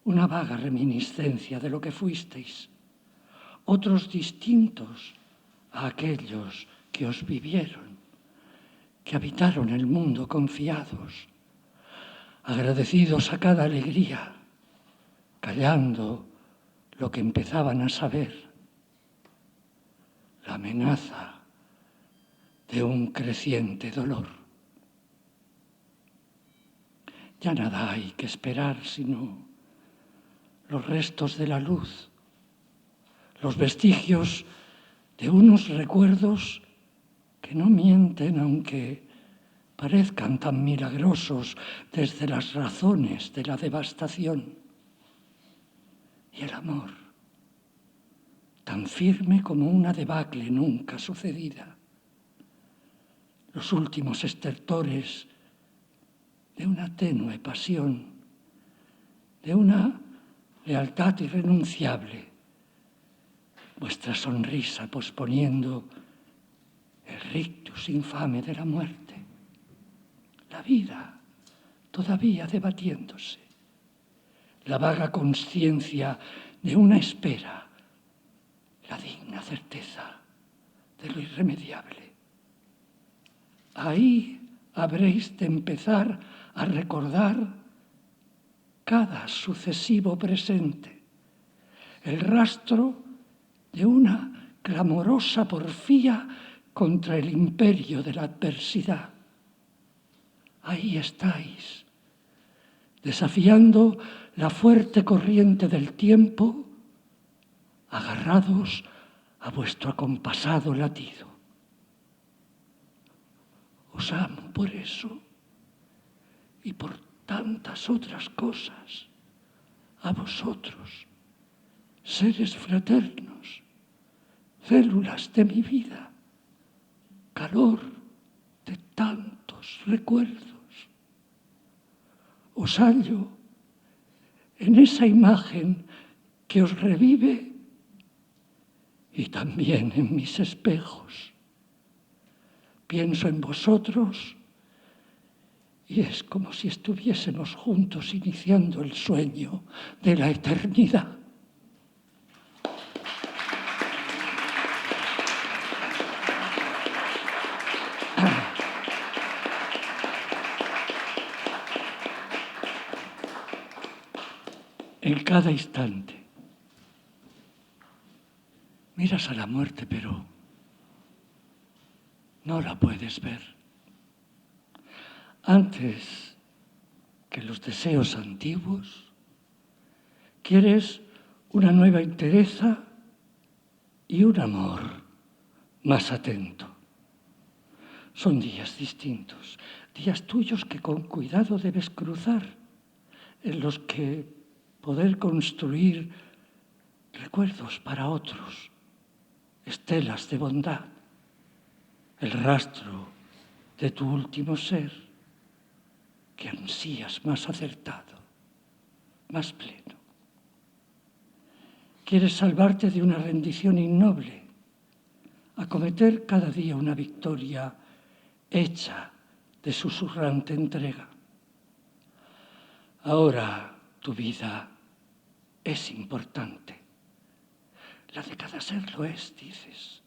una vaga reminiscencia de lo que fuisteis, otros distintos a aquellos que os vivieron, que habitaron el mundo confiados, agradecidos a cada alegría, callando lo que empezaban a saber, la amenaza de un creciente dolor. Ya nada hay que esperar sino los restos de la luz, los vestigios de unos recuerdos que no mienten aunque parezcan tan milagrosos desde las razones de la devastación. Y el amor, tan firme como una debacle nunca sucedida. Los últimos estertores de una tenue pasión, de una lealtad irrenunciable. Vuestra sonrisa posponiendo el rictus infame de la muerte. La vida todavía debatiéndose. La vaga conciencia de una espera, la digna certeza de lo irremediable. Ahí habréis de empezar a recordar cada sucesivo presente, el rastro de una clamorosa porfía contra el imperio de la adversidad. Ahí estáis, desafiando la fuerte corriente del tiempo, agarrados a vuestro acompasado latido. Os amo por eso y por tantas otras cosas, a vosotros, seres fraternos, células de mi vida, calor de tantos recuerdos. Os hallo en esa imagen que os revive y también en mis espejos. Pienso en vosotros y es como si estuviésemos juntos iniciando el sueño de la eternidad. En cada instante miras a la muerte, pero no la puedes ver. Antes que los deseos antiguos, quieres una nueva entereza y un amor más atento. Son días distintos, días tuyos que con cuidado debes cruzar, en los que poder construir recuerdos para otros, estelas de bondad, el rastro de tu último ser que ansías más acertado, más pleno. Quieres salvarte de una rendición innoble, acometer cada día una victoria hecha de susurrante entrega. Ahora tu vida es importante. La de cada ser lo es, dices.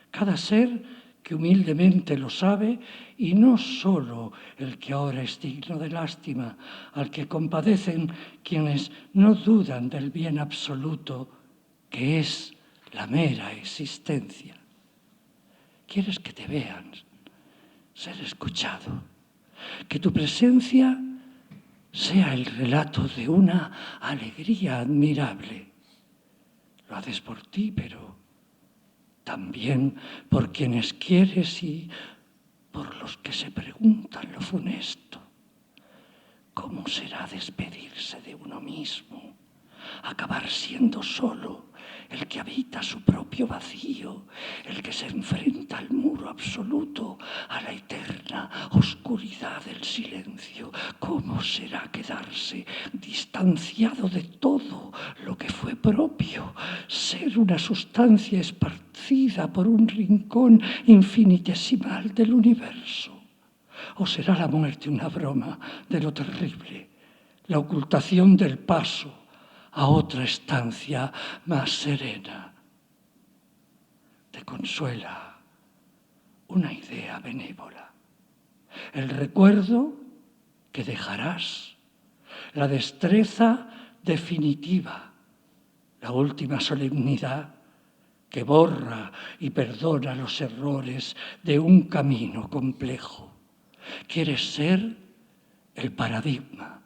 Cada ser que humildemente lo sabe y no solo el que ahora es digno de lástima, al que compadecen quienes no dudan del bien absoluto que es la mera existencia. Quieres que te vean, ser escuchado, que tu presencia sea el relato de una alegría admirable. Lo haces por ti, pero también por quienes quieres y por los que se preguntan lo funesto. ¿Cómo será despedirse de uno mismo? Acabar siendo solo el que habita su propio vacío, el que se enfrenta al muro absoluto, a la eterna oscuridad del silencio. ¿Cómo será quedarse distanciado de todo lo que fue propio, ser una sustancia esparcida por un rincón infinitesimal del universo? ¿O será la muerte una broma de lo terrible, la ocultación del paso a otra estancia más serena? Te consuela una idea benévola, el recuerdo que dejarás, la destreza definitiva, la última solemnidad que borra y perdona los errores de un camino complejo. Quieres ser el paradigma,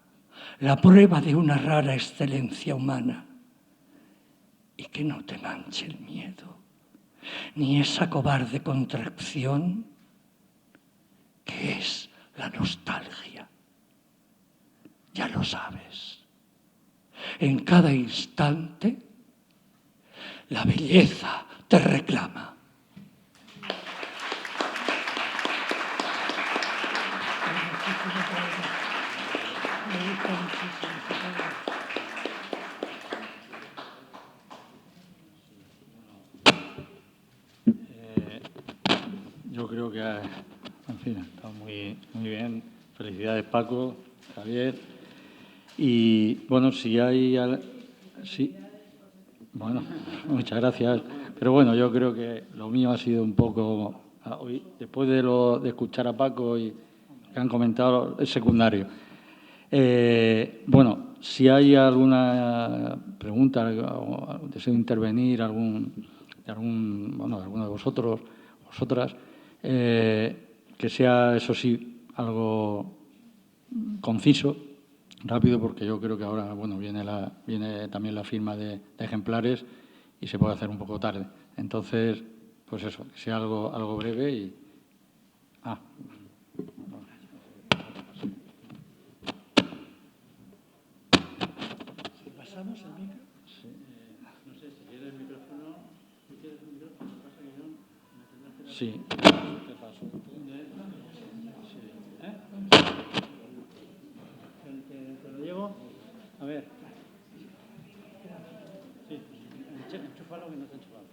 la prueba de una rara excelencia humana, y que no te manche el miedo, ni esa cobarde contracción que es la nostalgia. Ya lo sabes. En cada instante, la belleza te reclama. Yo creo que, en fin, está muy bien. Felicidades, Paco, Javier. Y, bueno, si hay... Sí. Bueno, muchas gracias. Pero, bueno, yo creo que lo mío ha sido un poco... Hoy, después de escuchar a Paco y que han comentado, es secundario. Bueno, si hay alguna pregunta, deseo intervenir, de alguno de vosotros, vosotras, que sea, eso sí, algo conciso, rápido, porque yo creo que ahora, bueno, viene también la firma de ejemplares y se puede hacer un poco tarde. Entonces, pues eso, que sea algo breve y... ¿Pasamos el micro? Sí. No sé, si quieres el micrófono, pasa que yo me tendrás que dar... Sí, te paso. ¿Te lo llevo? A ver. Sí, enchúfalo que no te he enchufado.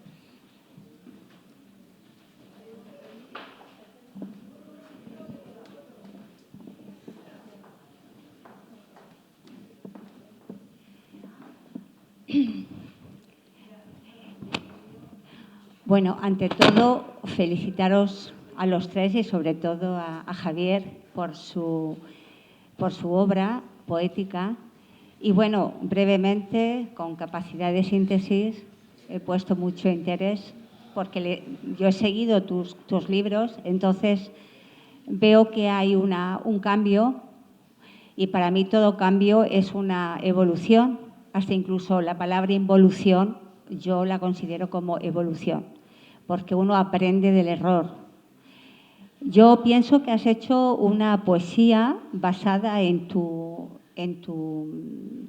Bueno, ante todo, felicitaros a los tres y sobre todo a Javier por su obra poética. Y bueno, brevemente, con capacidad de síntesis, he puesto mucho interés porque yo he seguido tus libros, entonces veo que hay un cambio y para mí todo cambio es una evolución, hasta incluso la palabra involución yo la considero como evolución, porque uno aprende del error. Yo pienso que has hecho una poesía basada en tu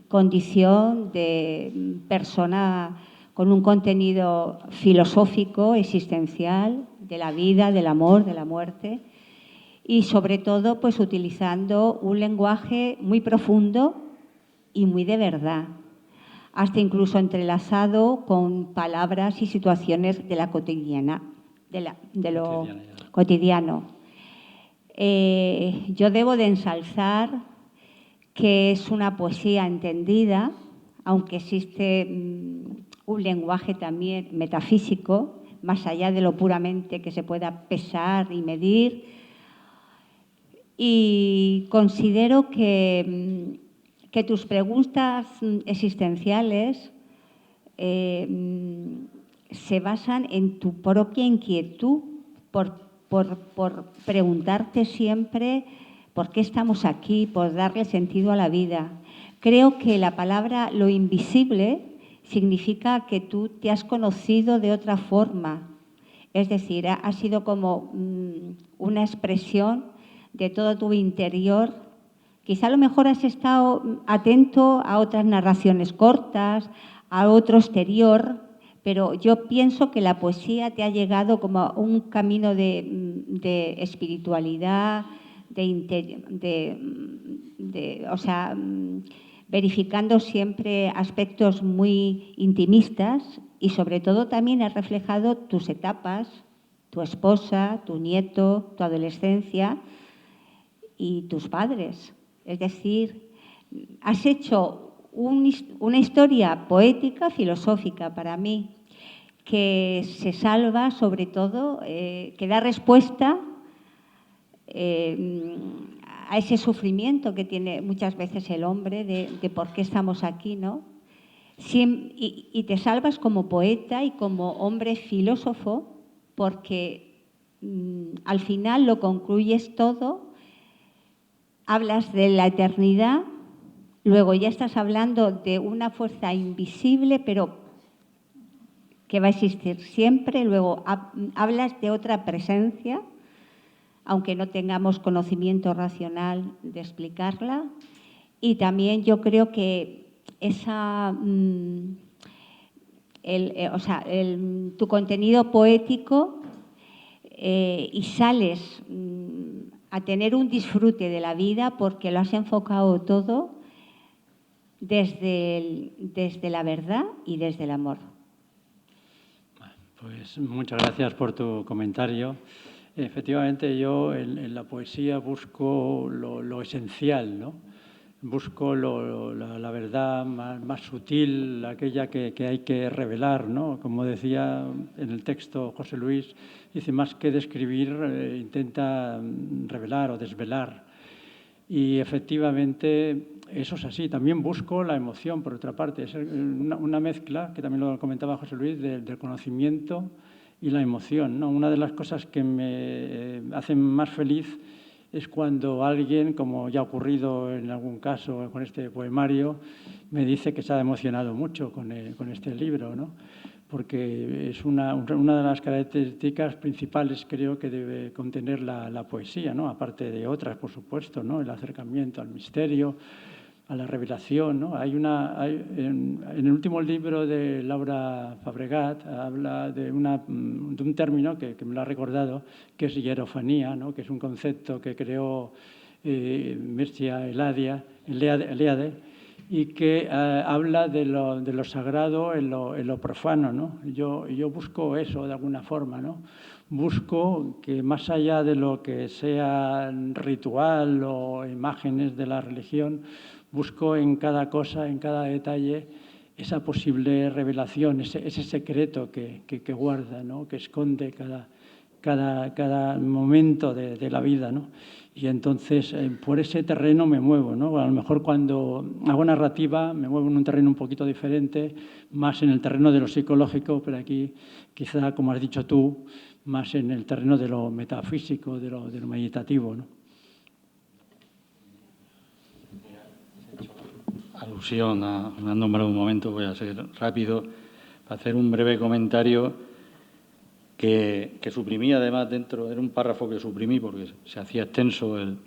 condición de persona con un contenido filosófico, existencial, de la vida, del amor, de la muerte, y sobre todo pues utilizando un lenguaje muy profundo y muy de verdad, hasta incluso entrelazado con palabras y situaciones de la cotidiana, de lo cotidiano. Yo debo de ensalzar que es una poesía entendida, aunque existe un lenguaje también metafísico, más allá de lo puramente que se pueda pesar y medir. Y considero que tus preguntas existenciales se basan en tu propia inquietud por preguntarte siempre por qué estamos aquí, por darle sentido a la vida. Creo que la palabra lo invisible significa que tú te has conocido de otra forma. Es decir, ha sido como una expresión de todo tu interior. Quizá a lo mejor has estado atento a otras narraciones cortas, a otro exterior, pero yo pienso que la poesía te ha llegado como un camino de espiritualidad, o sea, verificando siempre aspectos muy intimistas y sobre todo también has reflejado tus etapas, tu esposa, tu nieto, tu adolescencia. y tus padres. Es decir, has hecho una historia poética, filosófica para mí, que se salva sobre todo, que da respuesta a ese sufrimiento que tiene muchas veces el hombre de por qué estamos aquí, ¿no? Y te salvas como poeta y como hombre filósofo porque al final lo concluyes todo, hablas de la eternidad, luego ya estás hablando de una fuerza invisible, pero que va a existir siempre, luego hablas de otra presencia, aunque no tengamos conocimiento racional de explicarla, y también yo creo que tu contenido poético y sales a tener un disfrute de la vida porque lo has enfocado todo desde la verdad y desde el amor. Pues muchas gracias por tu comentario. Efectivamente, yo en la poesía busco lo esencial, ¿no? Busco la verdad más sutil, aquella que hay que revelar, ¿no? Como decía en el texto José Luis, dice, más que describir, intenta revelar o desvelar. Y efectivamente eso es así. También busco la emoción, por otra parte. Es una mezcla, que también lo comentaba José Luis, del conocimiento y la emoción, ¿no? Una de las cosas que me hacen más feliz es cuando alguien, como ya ha ocurrido en algún caso con este poemario, me dice que se ha emocionado mucho con este libro, ¿no? Porque es una de las características principales, creo, que debe contener la poesía, ¿no? Aparte de otras, por supuesto, ¿no? El acercamiento al misterio, a la revelación, ¿no? En el último libro de Laura Fabregat habla de un término que me lo ha recordado, que es hierofanía, ¿no? Que es un concepto que creó Mircea Eliade, y que habla de lo sagrado en lo profano, ¿no? Yo busco eso de alguna forma, ¿no? Busco que más allá de lo que sea ritual o imágenes de la religión, busco en cada cosa, en cada detalle, esa posible revelación, ese secreto que guarda, ¿no? Que esconde cada momento de la vida, ¿no? Y entonces por ese terreno me muevo, ¿no? A lo mejor cuando hago narrativa me muevo en un terreno un poquito diferente, más en el terreno de lo psicológico, pero aquí quizá, como has dicho tú, más en el terreno de lo metafísico, de lo meditativo, ¿no? Alusión me han nombrado un momento, voy a ser rápido, para hacer un breve comentario que suprimí además dentro, era un párrafo que suprimí porque se hacía extenso el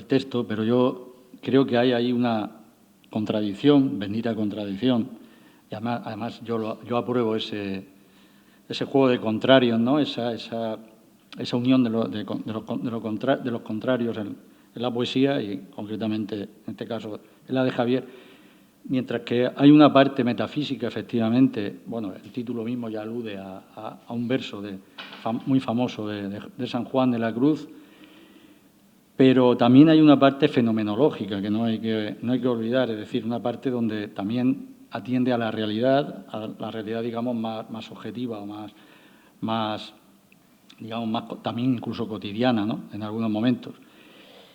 texto, pero yo creo que hay ahí una contradicción, bendita contradicción, y además yo apruebo ese juego de contrarios, ¿no? Esa unión de los contrarios en la poesía y concretamente en este caso en la de Javier, mientras que hay una parte metafísica, efectivamente, bueno, el título mismo ya alude a un verso muy famoso de San Juan de la Cruz, pero también hay una parte fenomenológica que no hay que olvidar, es decir, una parte donde también atiende a la realidad, digamos, más objetiva o más digamos, más también incluso cotidiana, ¿no? En algunos momentos.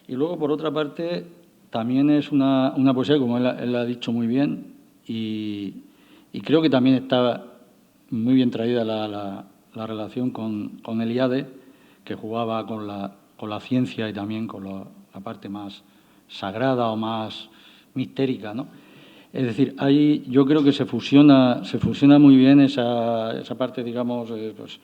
Y luego, por otra parte, también es una poesía, como él ha dicho muy bien, y creo que también está muy bien traída la relación con Eliade, que jugaba con la ciencia y también con la parte más sagrada o más mistérica, ¿no? Es decir, ahí yo creo que se fusiona muy bien esa parte, digamos, pues,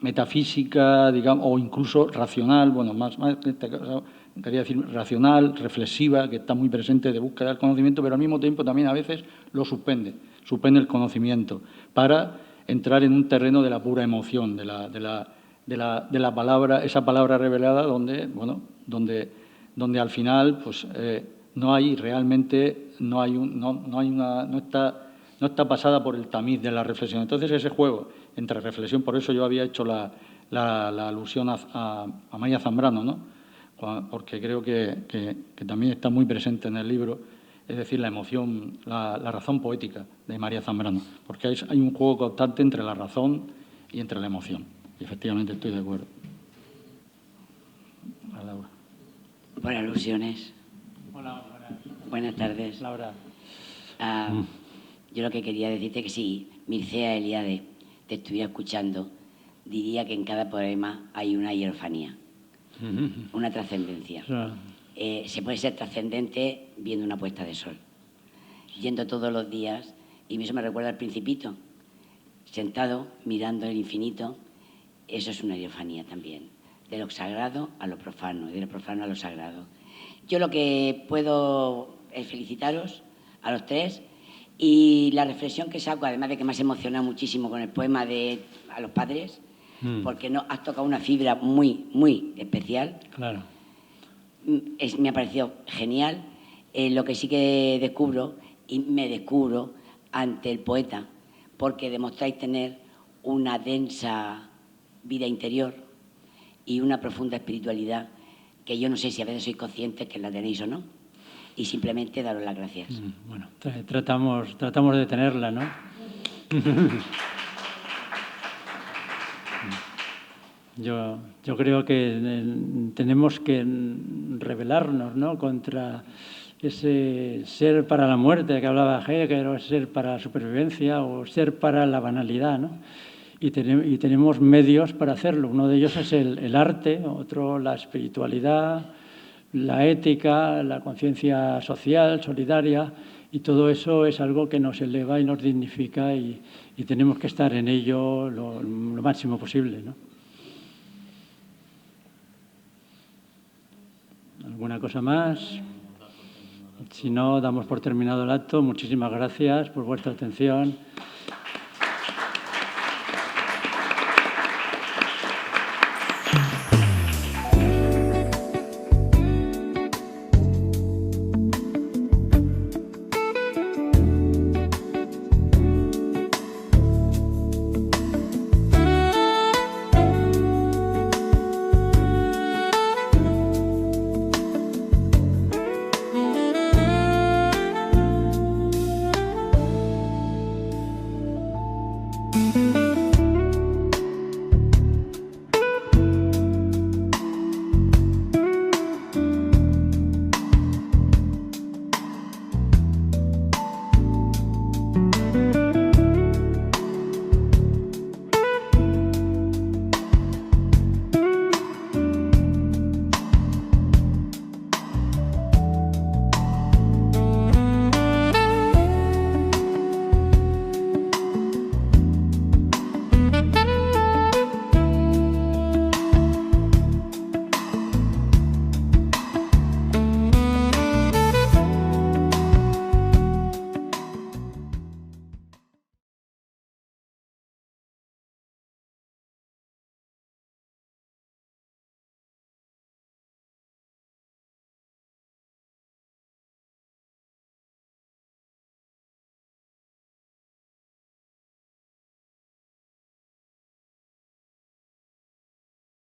metafísica, digamos, o incluso racional, bueno, más en este caso quería decir racional, reflexiva, que está muy presente de búsqueda del conocimiento, pero al mismo tiempo también a veces lo suspende el conocimiento para entrar en un terreno de la pura emoción, de la palabra, esa palabra revelada donde al final pues no hay realmente, no está pasada por el tamiz de la reflexión. Entonces ese juego entre reflexión, por eso yo había hecho la alusión a Maya Zambrano, ¿no? porque creo que también está muy presente en el libro, es decir, la emoción, la razón poética de María Zambrano, porque hay un juego constante entre la razón y entre la emoción. Y efectivamente estoy de acuerdo. A Laura. Por alusiones. Hola, Buenas tardes. Laura. Yo lo que quería decirte es que si Mircea Eliade te estuviera escuchando, diría que en cada poema hay una hierofanía, una trascendencia. Se puede ser trascendente viendo una puesta de sol, yendo todos los días, y eso me recuerda al Principito, sentado mirando el infinito. Eso es una hierofanía también, de lo sagrado a lo profano y de lo profano a lo sagrado. Yo lo que puedo es felicitaros a los tres, y la reflexión que saco, además de que me has emocionado muchísimo con el poema de a los padres, porque no has tocado una fibra muy, muy especial. Claro. Me ha parecido genial. Lo que sí que descubro, y me descubro ante el poeta, porque demostráis tener una densa vida interior y una profunda espiritualidad, que yo no sé si a veces sois conscientes que la tenéis o no, y simplemente daros las gracias. Bueno, tratamos de tenerla, ¿no? Yo creo que tenemos que rebelarnos, ¿no?, contra ese ser para la muerte que hablaba Hegel, o ser para la supervivencia, o ser para la banalidad, ¿no? Y tenemos medios para hacerlo. Uno de ellos es el arte, otro la espiritualidad, la ética, la conciencia social, solidaria, y todo eso es algo que nos eleva y nos dignifica, y tenemos que estar en ello lo máximo posible, ¿no? ¿Alguna cosa más? Si no, damos por terminado el acto. Muchísimas gracias por vuestra atención.